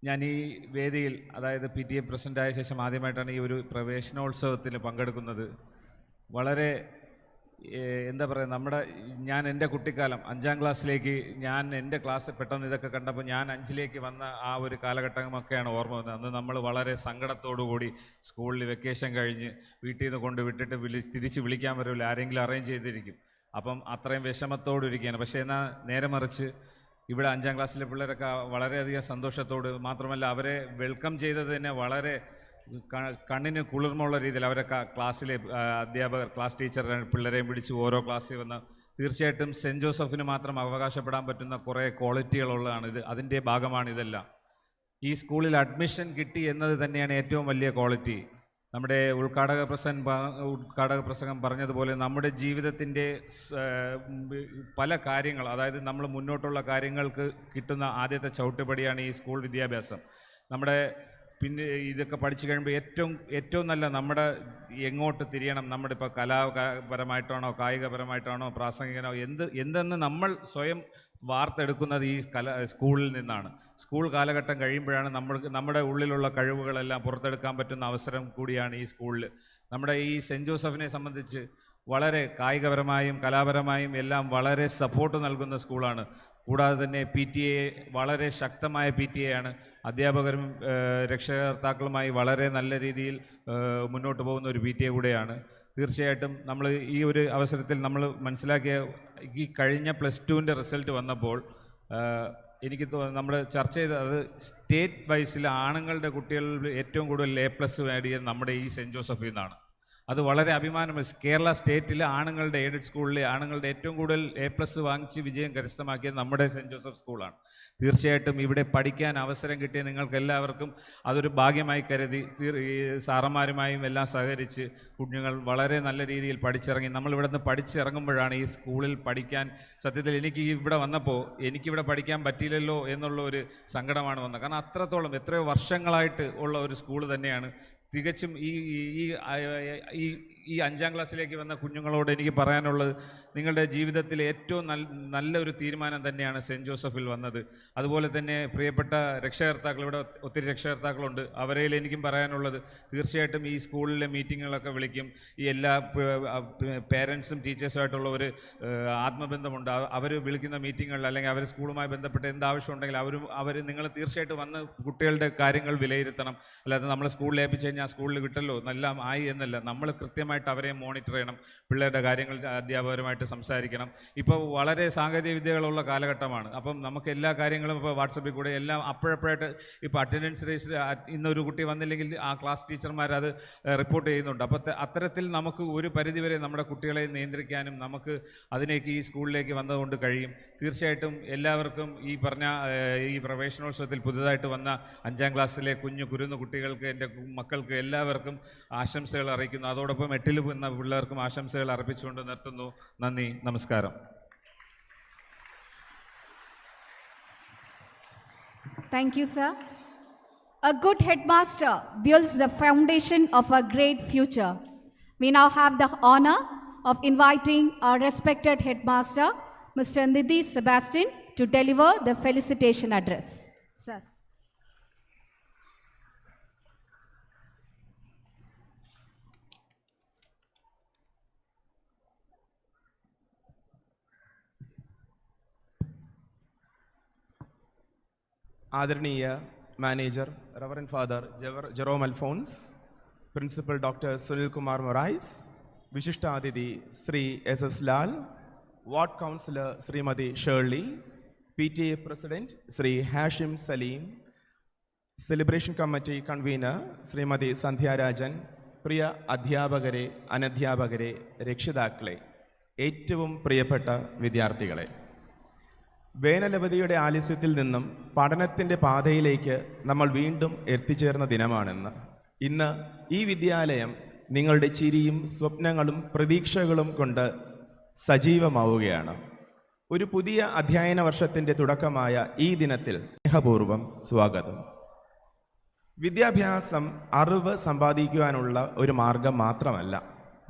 ഞാൻ ഈ വേദിയിൽ, അതായത് PTA പ്രസിഡൻ്റായ ശേഷം ആദ്യമായിട്ടാണ് ഈ ഒരു പ്രവേശനോത്സവത്തിൽ പങ്കെടുക്കുന്നത്. വളരെ എന്താ പറയുക, ഞാൻ എൻ്റെ കുട്ടിക്കാലം 5ാം ക്ലാസ്സിലേക്ക് എൻ്റെ ക്ലാസ് പെട്ടെന്ന് ഇതൊക്കെ കണ്ടപ്പോൾ ഞാൻ 5ലേക്ക് വന്ന ആ ഒരു കാലഘട്ടമൊക്കെയാണ് ഓർമ്മ വന്നത്. അന്ന് നമ്മൾ വളരെ സങ്കടത്തോടുകൂടി സ്കൂളിൽ വെക്കേഷൻ കഴിഞ്ഞ് വീട്ടിൽ നിന്ന് കൊണ്ട് വിട്ടിട്ട് തിരിച്ച് വിളിക്കാൻ വരില്ല, ആരെങ്കിലും അറേഞ്ച് ചെയ്തിരിക്കും. അപ്പം അത്രയും വിഷമത്തോടിരിക്കുകയാണ്. പക്ഷേ എന്നാൽ നേരെ മറിച്ച് ഇവിടെ 5ാം ക്ലാസ്സിലെ പിള്ളേരൊക്കെ വളരെയധികം സന്തോഷത്തോട്, മാത്രമല്ല അവരെ വെൽക്കം ചെയ്തത് തന്നെ വളരെ കണ്ണിന് കുളിർമുള്ള രീതിയിൽ അവരെ ക്ലാസ്സിലെ അധ്യാപകർ, ക്ലാസ് ടീച്ചർ പിള്ളേരെയും പിടിച്ച് ഓരോ ക്ലാസ്സിൽ വന്ന്, തീർച്ചയായിട്ടും സെൻറ്റ് ജോസഫിന് മാത്രം അവകാശപ്പെടാൻ പറ്റുന്ന കുറേ ക്വാളിറ്റികളുള്ളതാണ് ഇത്. അതിൻ്റെ ഭാഗമാണ് ഇതെല്ലാം. ഈ സ്കൂളിൽ അഡ്മിഷൻ കിട്ടി എന്നത് തന്നെയാണ് ഏറ്റവും വലിയ ക്വാളിറ്റി. നമ്മുടെ ഉദ്ഘാടക പ്രസംഗം പറഞ്ഞതുപോലെ നമ്മുടെ ജീവിതത്തിൻ്റെ പല കാര്യങ്ങൾ, അതായത് നമ്മൾ മുന്നോട്ടുള്ള കാര്യങ്ങൾക്ക് കിട്ടുന്ന ആദ്യത്തെ ചവിട്ടുപടിയാണ് ഈ സ്കൂൾ വിദ്യാഭ്യാസം. നമ്മുടെ പിന്നെ ഇതൊക്കെ പഠിച്ചു കഴിയുമ്പോൾ ഏറ്റവും നല്ല നമ്മുടെ എങ്ങോട്ട് തിരിയണം, നമ്മുടെ ഇപ്പോൾ കലാപരമായിട്ടാണോ കായികപരമായിട്ടാണോ പ്രാസംഗികനോ എന്തെന്ന് നമ്മൾ സ്വയം വാർത്തെടുക്കുന്നത് ഈ സ്കൂളിൽ നിന്നാണ്. സ്കൂൾ കാലഘട്ടം കഴിയുമ്പോഴാണ് നമ്മുടെ ഉള്ളിലുള്ള കഴിവുകളെല്ലാം പുറത്തെടുക്കാൻ പറ്റുന്ന അവസരം കൂടിയാണ് ഈ സ്കൂളിൽ. നമ്മുടെ ഈ സെൻറ്റ് ജോസഫിനെ സംബന്ധിച്ച് വളരെ കായികപരമായും കലാപരമായും എല്ലാം വളരെ സപ്പോർട്ട് നൽകുന്ന സ്കൂളാണ്. കൂടാതെ തന്നെ PTA വളരെ ശക്തമായ PTA ആണ്. അധ്യാപകരും രക്ഷകർത്താക്കളുമായി വളരെ നല്ല രീതിയിൽ മുന്നോട്ട് പോകുന്ന ഒരു PTA കൂടെയാണ്. തീർച്ചയായിട്ടും നമ്മൾ ഈ ഒരു അവസരത്തിൽ നമ്മൾ മനസ്സിലാക്കിയ ഈ കഴിഞ്ഞ +2ൻ്റെ റിസൾട്ട് വന്നപ്പോൾ എനിക്ക് നമ്മൾ ചർച്ച ചെയ്ത അത് സ്റ്റേറ്റ് വൈസിൽ ആണുങ്ങളുടെ കുട്ടികളിൽ ഏറ്റവും കൂടുതൽ A+ നേടിയത് നമ്മുടെ ഈ സെൻറ്റ് ജോസഫിൽ നിന്നാണ്. അത് വളരെ അഭിമാനമാണ്. കേരള സ്റ്റേറ്റിലെ ആണുങ്ങളുടെ എയ്ഡഡ് സ്കൂളിലെ ആണുങ്ങളുടെ ഏറ്റവും കൂടുതൽ A+ വാങ്ങിച്ച് വിജയം കരസ്ഥമാക്കിയത് നമ്മുടെ സെൻറ്റ് ജോസഫ് സ്കൂളാണ്. തീർച്ചയായിട്ടും ഇവിടെ പഠിക്കാൻ അവസരം കിട്ടിയ നിങ്ങൾക്ക് എല്ലാവർക്കും അതൊരു ഭാഗ്യമായി കരുതി സാറന്മാരുമായും എല്ലാം സഹകരിച്ച് കുഞ്ഞുങ്ങൾ വളരെ നല്ല രീതിയിൽ പഠിച്ചിറങ്ങി. നമ്മളിവിടെ നിന്ന് പഠിച്ചിറങ്ങുമ്പോഴാണ് ഈ സ്കൂളിൽ പഠിക്കാൻ, സത്യത്തിൽ എനിക്ക് ഇവിടെ വന്നപ്പോൾ എനിക്കിവിടെ പഠിക്കാൻ പറ്റിയില്ലല്ലോ എന്നുള്ള ഒരു സങ്കടമാണ് വന്നത്. കാരണം അത്രത്തോളം എത്രയോ വർഷങ്ങളായിട്ട് ഉള്ള ഒരു സ്കൂൾ തന്നെയാണ്. തികച്ചും ഈ 5ാം ക്ലാസ്സിലേക്ക് വന്ന കുഞ്ഞുങ്ങളോട് എനിക്ക് പറയാനുള്ളത്, നിങ്ങളുടെ ജീവിതത്തിൽ ഏറ്റവും നല്ലൊരു തീരുമാനം തന്നെയാണ് സെൻറ്റ് ജോസഫിൽ വന്നത്. അതുപോലെ തന്നെ പ്രിയപ്പെട്ട രക്ഷകർത്താക്കൾ, ഇവിടെ ഒത്തിരി രക്ഷകർത്താക്കളുണ്ട്, അവരേൽ എനിക്കും പറയാനുള്ളത്, തീർച്ചയായിട്ടും ഈ സ്കൂളിലെ മീറ്റിങ്ങുകളൊക്കെ വിളിക്കും. ഈ എല്ലാ പേരൻസും ടീച്ചേഴ്സുമായിട്ടുള്ള ഒരു ആത്മബന്ധമുണ്ട്. അവർ വിളിക്കുന്ന മീറ്റിങ്ങുകളിൽ അല്ലെങ്കിൽ അവർ സ്കൂളുമായി ബന്ധപ്പെട്ട് എന്താവശ്യം ഉണ്ടെങ്കിൽ അവർ നിങ്ങൾ തീർച്ചയായിട്ടും വന്ന് കുട്ടികളുടെ കാര്യങ്ങൾ വിലയിരുത്തണം. അല്ലാതെ നമ്മൾ സ്കൂളിൽ ഏൽപ്പിച്ച് കഴിഞ്ഞാൽ സ്കൂളിൽ വിട്ടല്ലോ എല്ലാം ആയി എന്നല്ല. നമ്മൾ കൃത്യമായി കൃത്യമായിട്ട് അവരെ മോണിറ്റർ ചെയ്യണം, പിള്ളേരുടെ കാര്യങ്ങൾ അധ്യാപകരുമായിട്ട് സംസാരിക്കണം. ഇപ്പോൾ വളരെ സാങ്കേതിക വിദ്യകളുള്ള കാലഘട്ടമാണ്. അപ്പം നമുക്ക് എല്ലാ കാര്യങ്ങളും ഇപ്പോൾ വാട്സപ്പിൽ കൂടെ എല്ലാം അപ്പോഴപ്പോഴായിട്ട് ഇപ്പോൾ അറ്റൻഡൻസ് രജിസ്റ്റർ ഇന്നൊരു കുട്ടി വന്നില്ലെങ്കിൽ ആ ക്ലാസ് ടീച്ചർമാർ അത് റിപ്പോർട്ട് ചെയ്യുന്നുണ്ട്. അപ്പോൾ അത്തരത്തിൽ നമുക്ക് ഒരു പരിധിവരെ നമ്മുടെ കുട്ടികളെ നിയന്ത്രിക്കാനും നമുക്ക് അതിലേക്ക് ഈ സ്കൂളിലേക്ക് വന്നതുകൊണ്ട് കഴിയും. തീർച്ചയായിട്ടും എല്ലാവർക്കും ഈ പറഞ്ഞ ഈ പ്രവേശനോത്സവത്തിൽ പുതുതായിട്ട് വന്ന 5ാം ക്ലാസ്സിലെ കുരുന്നു കുട്ടികൾക്ക്, എൻ്റെ മക്കൾക്ക് എല്ലാവർക്കും ആശംസകൾ അറിയിക്കുന്നു. അതോടൊപ്പം 8ൽ വന്ന പിള്ളേർക്കും ആശംസകൾ അർപ്പിച്ചുകൊണ്ട് നിർത്തുന്നു. നന്ദി, നമസ്കാരം. Thank you, sir. A good headmaster builds the foundation of a great future. We now have the honor of inviting our respected headmaster, Mr. Nidhi Sebastian, to deliver the felicitation address. Sir. ആദരണീയ manager reverend father Jerome Alphonse, principal doctor Sunil Kumar Moraes, വിശിഷ്ടാതിഥി Shri SS Lal, ward councillor Shrimati Shirley, PTA president Shri Hashim Salim, celebration committee convener Shrimati Sandhyarajan, പ്രിയ അധ്യാപകരെ, അനധ്യാപകരെ, രക്ഷിതാക്കളെ, ഏറ്റവും പ്രിയപ്പെട്ട വിദ്യാർത്ഥികളെ, വേനലവധിയുടെ ആലസ്യത്തിൽ നിന്നും പഠനത്തിൻ്റെ പാതയിലേക്ക് നമ്മൾ വീണ്ടും എത്തിച്ചേർന്ന ദിനമാണെന്ന്. ഇന്ന് ഈ വിദ്യാലയം നിങ്ങളുടെ ചിരിയും സ്വപ്നങ്ങളും പ്രതീക്ഷകളും കൊണ്ട് സജീവമാവുകയാണ്. ഒരു പുതിയ അധ്യയന വർഷത്തിൻ്റെ തുടക്കമായ ഈ ദിനത്തിൽ സ്നേഹപൂർവ്വം സ്വാഗതം. വിദ്യാഭ്യാസം അറിവ് സമ്പാദിക്കുവാനുള്ള ഒരു മാർഗം മാത്രമല്ല,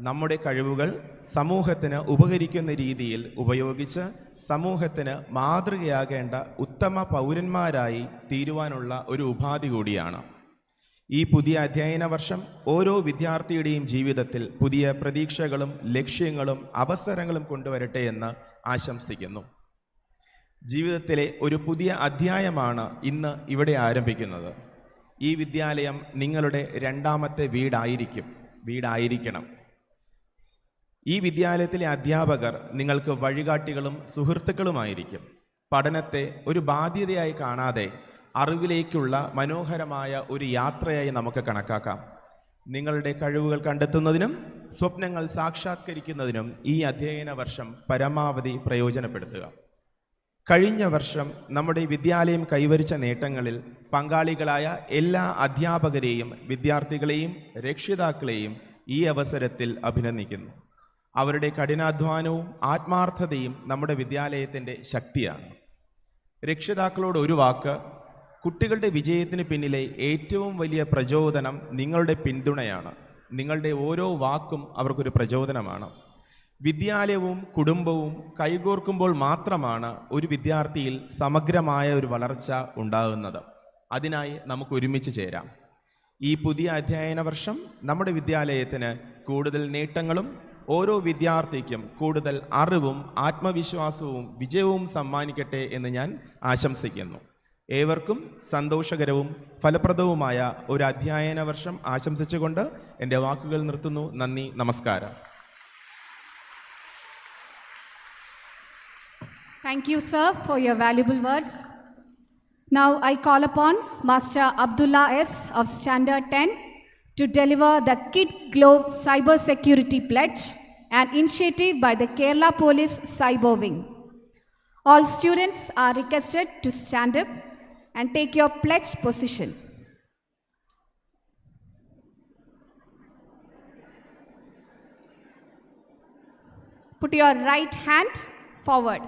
നമ്മുടെ കഴിവുകൾ സമൂഹത്തിന് ഉപകരിക്കുന്ന രീതിയിൽ ഉപയോഗിച്ച് സമൂഹത്തിന് മാതൃകയാകേണ്ട ഉത്തമ പൗരന്മാരായി തീരുവാനുള്ള ഒരു ഉപാധി കൂടിയാണ്. ഈ പുതിയ അധ്യയന വർഷം ഓരോ വിദ്യാർത്ഥിയുടെയും ജീവിതത്തിൽ പുതിയ പ്രതീക്ഷകളും ലക്ഷ്യങ്ങളും അവസരങ്ങളും കൊണ്ടുവരട്ടെ എന്ന് ആശംസിക്കുന്നു. ജീവിതത്തിലെ ഒരു പുതിയ അധ്യായമാണ് ഇന്ന് ഇവിടെ ആരംഭിക്കുന്നത്. ഈ വിദ്യാലയം നിങ്ങളുടെ രണ്ടാമത്തെ വീടായിരിക്കണം. ഈ വിദ്യാലയത്തിലെ അധ്യാപകർ നിങ്ങൾക്ക് വഴികാട്ടികളും സുഹൃത്തുക്കളുമായിരിക്കും. പഠനത്തെ ഒരു ബാധ്യതയായി കാണാതെ അറിവിലേക്കുള്ള മനോഹരമായ ഒരു യാത്രയായി നമുക്ക് കണക്കാക്കാം. നിങ്ങളുടെ കഴിവുകൾ കണ്ടെത്തുന്നതിനും സ്വപ്നങ്ങൾ സാക്ഷാത്കരിക്കുന്നതിനും ഈ അധ്യയന വർഷം പരമാവധി പ്രയോജനപ്പെടുത്തുക. കഴിഞ്ഞ വർഷം നമ്മുടെ വിദ്യാലയം കൈവരിച്ച നേട്ടങ്ങളിൽ പങ്കാളികളായ എല്ലാ അധ്യാപകരെയും വിദ്യാർത്ഥികളെയും രക്ഷിതാക്കളെയും ഈ അവസരത്തിൽ അഭിനന്ദിക്കുന്നു. അവരുടെ കഠിനാധ്വാനവും ആത്മാർത്ഥതയും നമ്മുടെ വിദ്യാലയത്തിൻ്റെ ശക്തിയാണ്. രക്ഷിതാക്കളോട് ഒരു വാക്ക്: കുട്ടികളുടെ വിജയത്തിന് പിന്നിലെ ഏറ്റവും വലിയ പ്രചോദനം നിങ്ങളുടെ പിന്തുണയാണ്. നിങ്ങളുടെ ഓരോ വാക്കും അവർക്കൊരു പ്രചോദനമാണ്. വിദ്യാലയവും കുടുംബവും കൈകോർക്കുമ്പോൾ മാത്രമാണ് ഒരു വിദ്യാർത്ഥിയിൽ സമഗ്രമായ ഒരു വളർച്ച ഉണ്ടാകുന്നത്. അതിനായി നമുക്ക് ഒരുമിച്ച് ചേരാം. ഈ പുതിയ അധ്യയന വർഷം നമ്മുടെ വിദ്യാലയത്തിന് കൂടുതൽ നേട്ടങ്ങളും ഓരോ വിദ്യാർത്ഥിക്കും കൂടുതൽ അറിവും ആത്മവിശ്വാസവും വിജയവും സമ്മാനിക്കട്ടെ എന്ന് ഞാൻ ആശംസിക്കുന്നു. ഏവർക്കും സന്തോഷകരവും ഫലപ്രദവുമായ ഒരു അധ്യയന വർഷം ആശംസിച്ചുകൊണ്ട് എൻ്റെ വാക്കുകൾ നിർത്തുന്നു. നന്ദി, നമസ്കാരം. Thank you, sir, for your valuable words. Now I call upon Master Abdullah S. of Standard 10 to deliver the Kid Globe Cyber Security Pledge, an initiative by the Kerala Police Cyber Wing. All students are requested to stand up and take your pledge position. Put your right hand forward.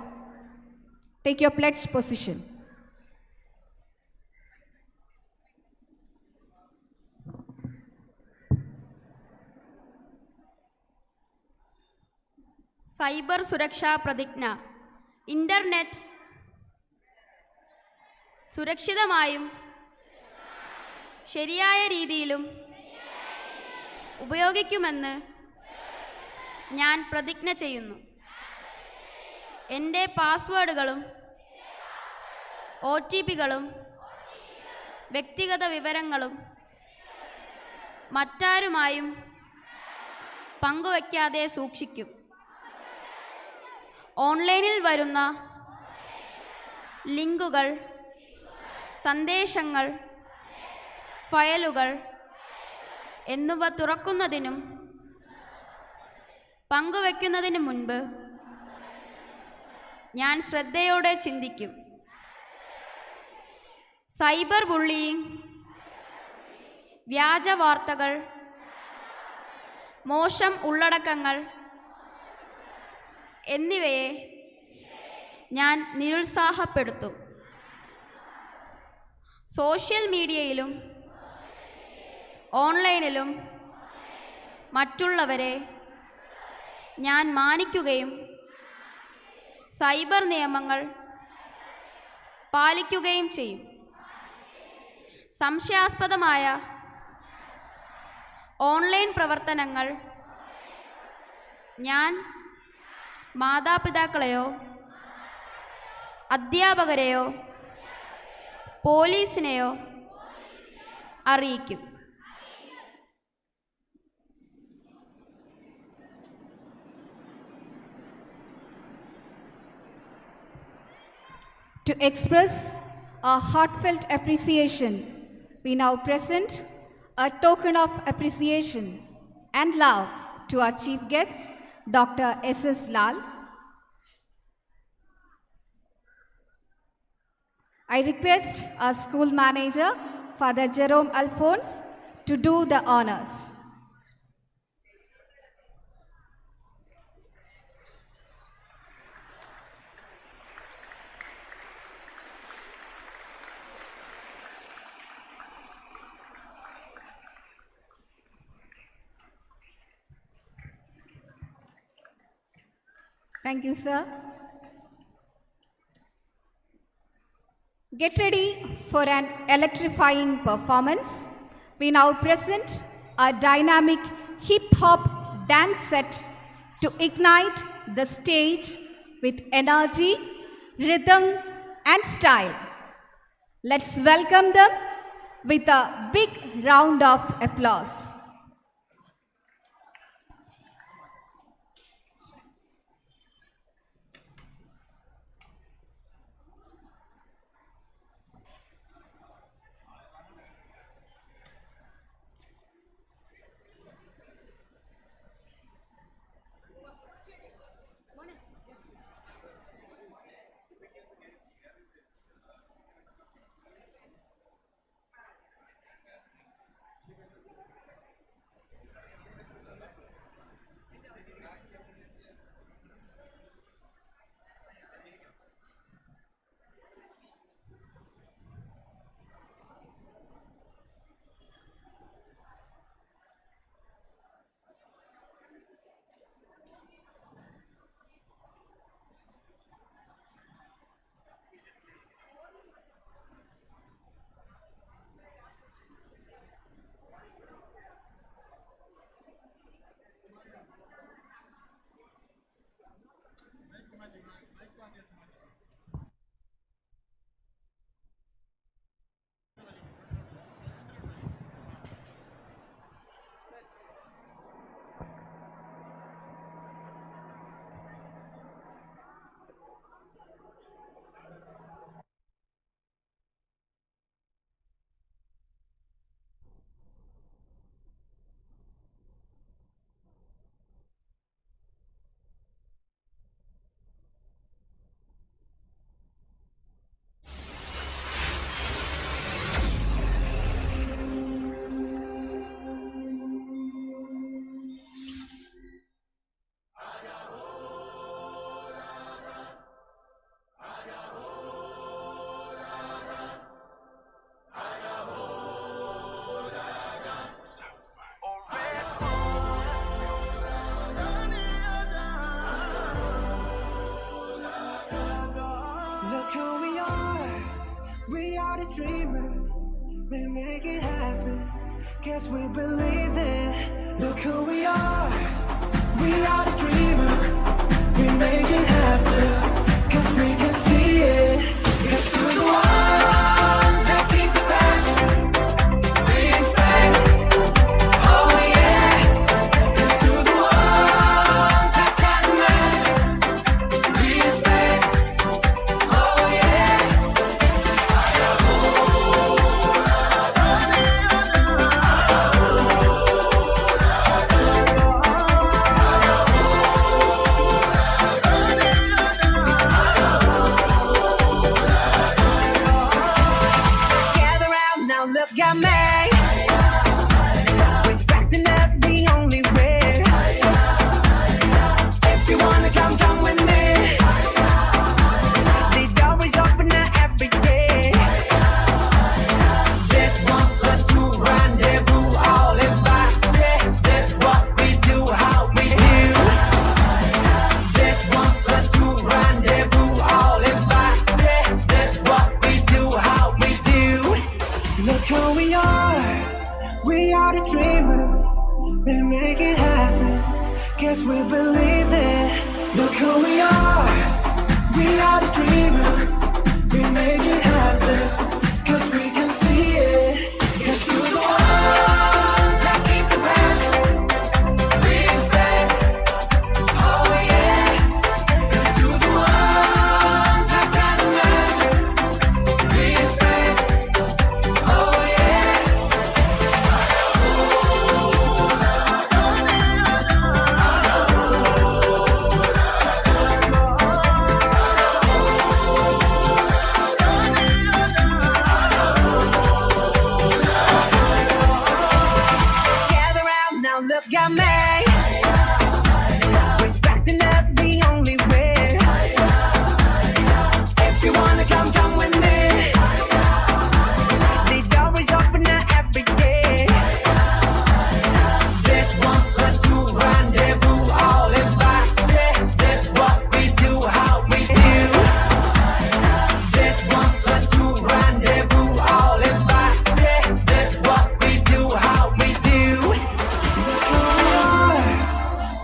Take your pledge position. Cyber സുരക്ഷാ പ്രതിജ്ഞ. Internet സുരക്ഷിതമായും ശരിയായ രീതിയിലും ഉപയോഗിക്കുമെന്ന് ഞാൻ പ്രതിജ്ഞ ചെയ്യുന്നു. എൻ്റെ പാസ്വേഡുകളും OTPകളും വ്യക്തിഗത വിവരങ്ങളും മറ്റാരുമായും പങ്കുവയ്ക്കാതെ സൂക്ഷിക്കും. ഓൺലൈനിൽ വരുന്ന ലിങ്കുകൾ, സന്ദേശങ്ങൾ, ഫയലുകൾ എന്നിവ തുറക്കുന്നതിനും പങ്കുവയ്ക്കുന്നതിന് മുൻപ് ഞാൻ ശ്രദ്ധയോടെ ചിന്തിക്കും. സൈബർ ബുള്ളിയിങ്, വ്യാജ വാർത്തകൾ, മോശം ഉള്ളടക്കങ്ങൾ എന്നിവയെ ഞാൻ നിരുത്സാഹപ്പെടുത്തും. സോഷ്യൽ മീഡിയയിലും ഓൺലൈനിലും മറ്റുള്ളവരെ ഞാൻ മാനിക്കുകയും സൈബർ നിയമങ്ങൾ പാലിക്കുകയും ചെയ്യും. സംശയാസ്പദമായ ഓൺലൈൻ പ്രവർത്തനങ്ങൾ ഞാൻ മാതാപിതാക്കളെയോ അധ്യാപകരെയോ പോലീസിനെയോ അറിയിക്കും. To express our heartfelt appreciation, we now present a token of appreciation and love to our chief guest, Dr. S.S. Lal. I request our school manager, Father Jerome Alphonse, to do the honors. Thank you, sir. Get ready for an electrifying performance. We now present a dynamic hip-hop dance set to ignite the stage with energy, rhythm, and style. Let's welcome them with a big round of applause. Dreamers, we make it happen. Guess we believe it. Look who we are. We are the dreamers. We make it happen. Cause we can see it. It's to the one that keep the passion. We expect. Oh yeah. It's to the one. dreamer. We make it happen, 'cause we can see it. Here's to the ones that keep the passion. Respect, oh yeah. Here's to the ones that can imagine. Respect, oh yeah. Gather round now, look at me. Respect and love the only way. If you wanna come, come with me. The door is open now every day. This 1 + 2 rendezvous, all invited. This what we do, how we do. This 1 + 2 rendezvous, all invited. This what we do, how we do.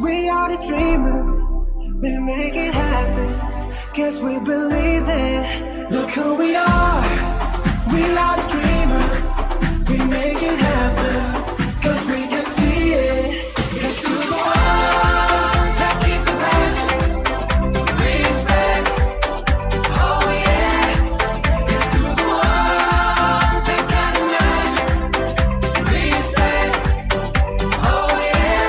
We are the dreamers, we make it happen, 'cause we believe it. Look who we are, we are the dreamers, we make it happen, 'cause we can see it. It's to the ones that keep the passion. Respect, oh yeah. It's to the ones that can imagine. Respect, oh yeah.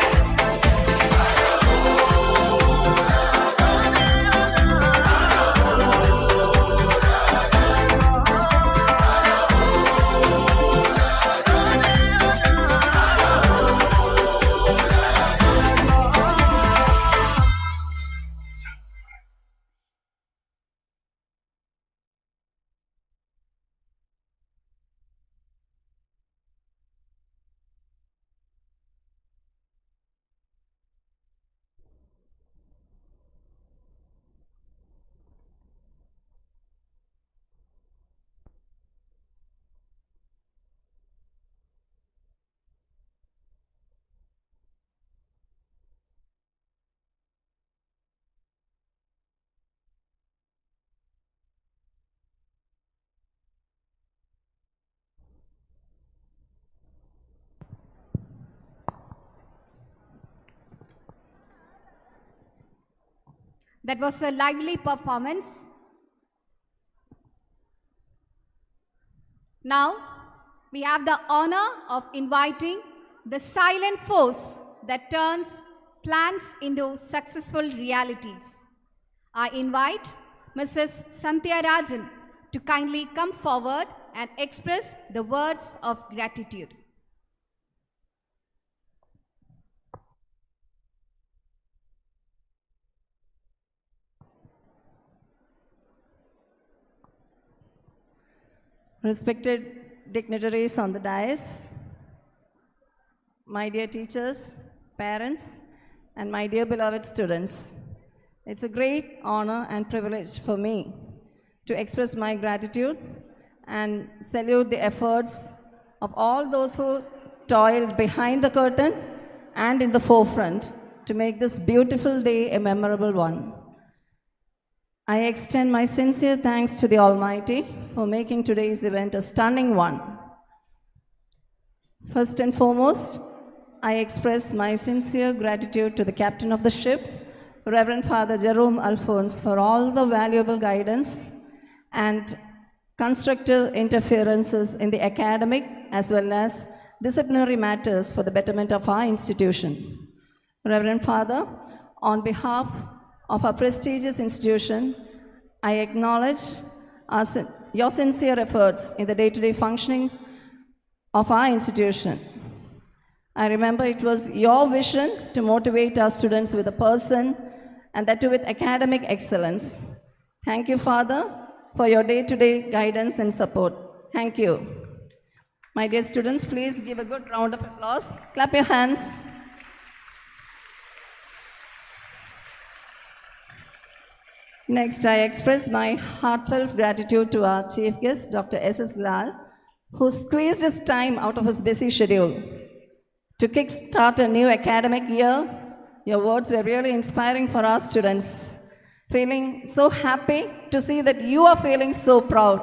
That was a lively performance. Now, we have the honor of inviting the silent force that turns plans into successful realities. I invite Mrs. Santhya Rajan to kindly come forward and express the words of gratitude. Respected dignitaries on the dais, my dear teachers, parents, and my dear beloved students, it's a great honor and privilege for me to express my gratitude and salute the efforts of all those who toiled behind the curtain and in the forefront to make this beautiful day a memorable one. I extend my sincere thanks to the Almighty for making today's event a stunning one. First and foremost, I express my sincere gratitude to the captain of the ship, Reverend Father Jerome Alphonse, for all the valuable guidance and constructive interferences in the academic as well as disciplinary matters for the betterment of our institution. Reverend Father, on behalf of our prestigious institution, I acknowledge your sincere efforts in the day-to-day functioning of our institution. I remember it was your vision to motivate our students with a person, and that too with academic excellence. Thank you, Father, for your day-to-day guidance and support. Thank you. My dear students, please give a good round of applause. Clap your hands. Next, I express my heartfelt gratitude to our chief guest, Dr. S.S. Lal, who squeezed his time out of his busy schedule to kickstart a new academic year. Your words were really inspiring for our students. Feeling so happy to see that you are feeling so proud.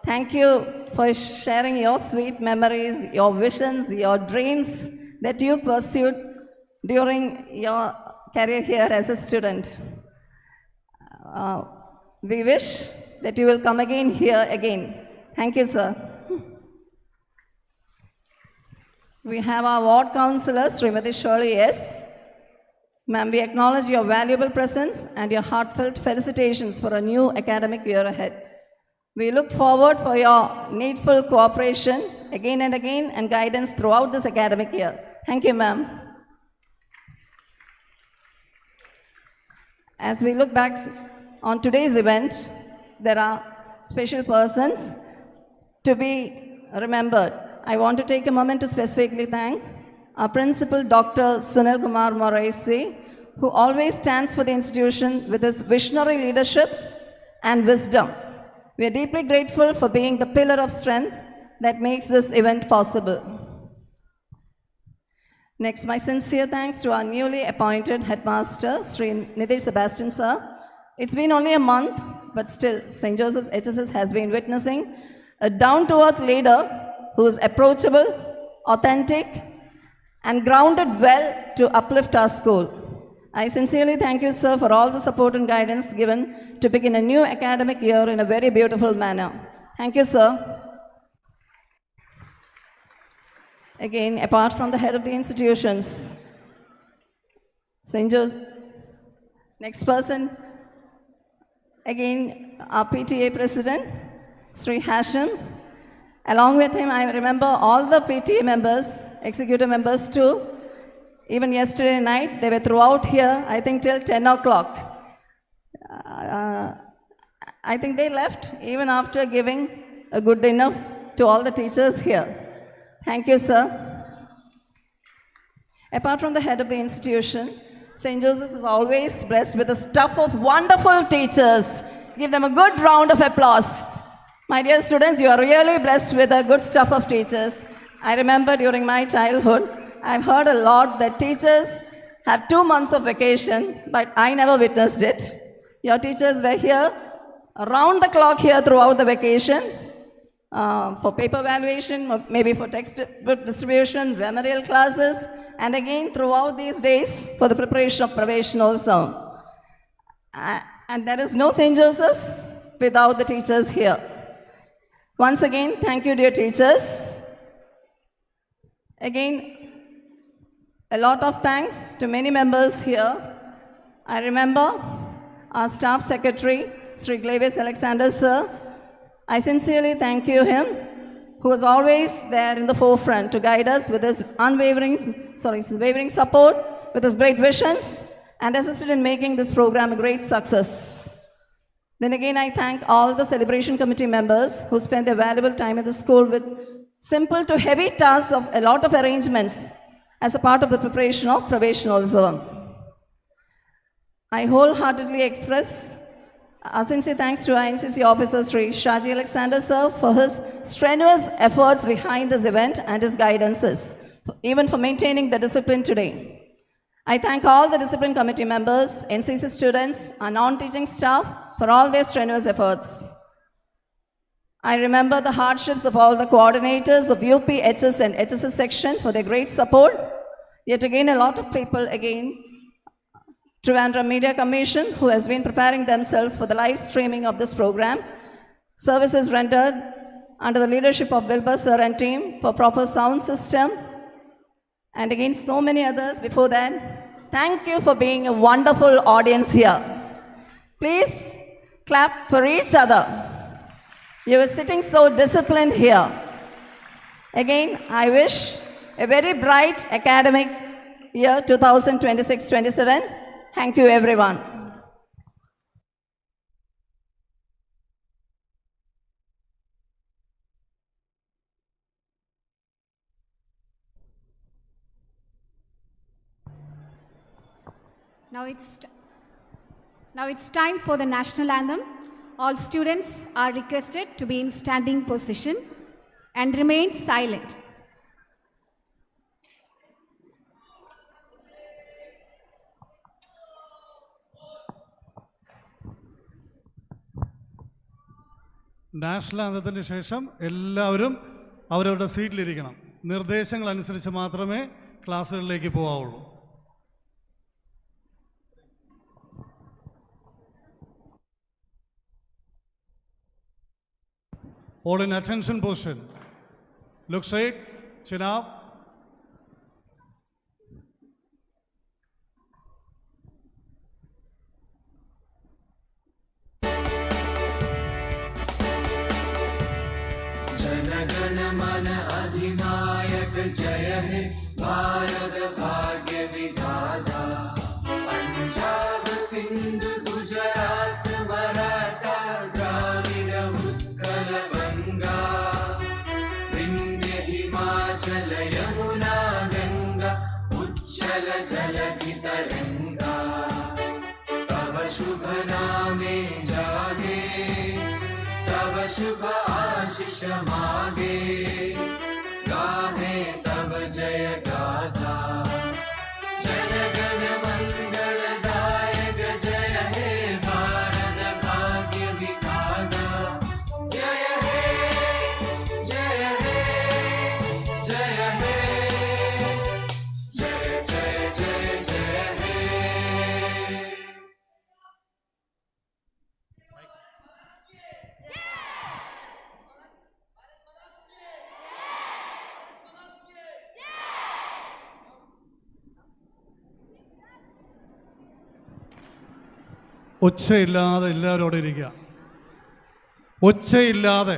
Thank you for sharing your sweet memories, your visions, your dreams that you pursued during your career here as a student. We wish that you will come again here again. Thank you, sir. We have our ward councillor, Srimati Shirley S. Ma'am, we acknowledge your valuable presence and your heartfelt felicitations for a new academic year ahead. We look forward for your needful cooperation again and again and guidance throughout this academic year. Thank you, ma'am. As we look back on today's event, there are special persons to be remembered. I want to take a moment to specifically thank our principal, Dr. Sunil Kumar Moraisi, who always stands for the institution with his visionary leadership and wisdom. We are deeply grateful for being the pillar of strength that makes this event possible. Next, my sincere thanks to our newly appointed headmaster, Sri Nidhi Sebastian sir. It's been only a month, but still, St. Joseph's HSS has been witnessing a down-to-earth leader who is approachable, authentic, and grounded well to uplift our school. I sincerely thank you, sir, for all the support and guidance given to begin a new academic year in a very beautiful manner. Thank you, sir. Again, apart from the head of the institutions, St. Joseph, next person, again, our PTA president, Sri Hashim. Along with him, I remember all the PTA members, executive members too. Even yesterday night, they were throughout here, I think till 10 o'clock. I think they left even after giving a good dinner to all the teachers here. Thank you, sir. Apart from the head of the institution, St. Joseph's is always blessed with a staff of wonderful teachers. Give them a good round of applause. My dear students, you are really blessed with a good staff of teachers. I remember during my childhood, I've heard a lot that teachers have 2 months of vacation, but I never witnessed it. Your teachers were here, around the clock here throughout the vacation, for paper evaluation, maybe for textbook distribution, remedial classes, and again throughout these days for the preparation of Praveshan also. And there is no St. Joseph's without the teachers here. Once again, thank you, dear teachers. Again, a lot of thanks to many members here. I remember our staff secretary, Sri Glavis Alexander sir. I sincerely thank you him, who was always there in the forefront to guide us with his unwavering support, with his great visions, and assisted in making this program a great success. Then again, I thank all the celebration committee members who spent their valuable time at the school with simple to heavy tasks of a lot of arrangements as a part of the preparation of Praveshanotsavam. I wholeheartedly express our sincere thanks to our NCC officer Sri Shaji Alexander sir for his strenuous efforts behind this event and his guidances, even for maintaining the discipline today. I thank all the discipline committee members, NCC students, our non-teaching staff for all their strenuous efforts. I remember the hardships of all the coordinators of UP, HS and HSS section for their great support. Yet again, a lot of people again, Trivandrum Media Commission, who has been preparing themselves for the live streaming of this program. Services rendered under the leadership of Wilbur sir and team for proper sound system. And again, so many others before that. Thank you for being a wonderful audience here. Please clap for each other. You were sitting so disciplined here. Again, I wish a very bright academic year 2026-27. Thank you, everyone. Now it's time for the national anthem. All students are requested to be in standing position and remain silent. National ആന്തത്തിന് ശേഷം എല്ലാവരും അവരവരുടെ സീറ്റിലിരിക്കണം. നിർദ്ദേശങ്ങളനുസരിച്ച് മാത്രമേ ക്ലാസ്സുകളിലേക്ക് പോകാവുള്ളൂ. All in attention position. Look straight, chin up. जनगण मन अधिनायक जय हे भारत भाग्य विधाता पंजाब सिंध गुजरात मराठा द्राविड उत्कल गंगा विंध्य हिमाचल यमुना गंगा उच्चल जलधि तरंगा तव शुभ नामे जागे तव शुभ आशीष मागे गाहे तव जय गाथा जनगण मंगलदायक जय हे भारत भाग्य विधाता जय हे जय हे जय हे जय जय जय जय हे. ഒച്ചയില്ലാതെ എല്ലാവരും അവിടെ ഇരിക്കുക. ഒച്ചയില്ലാതെ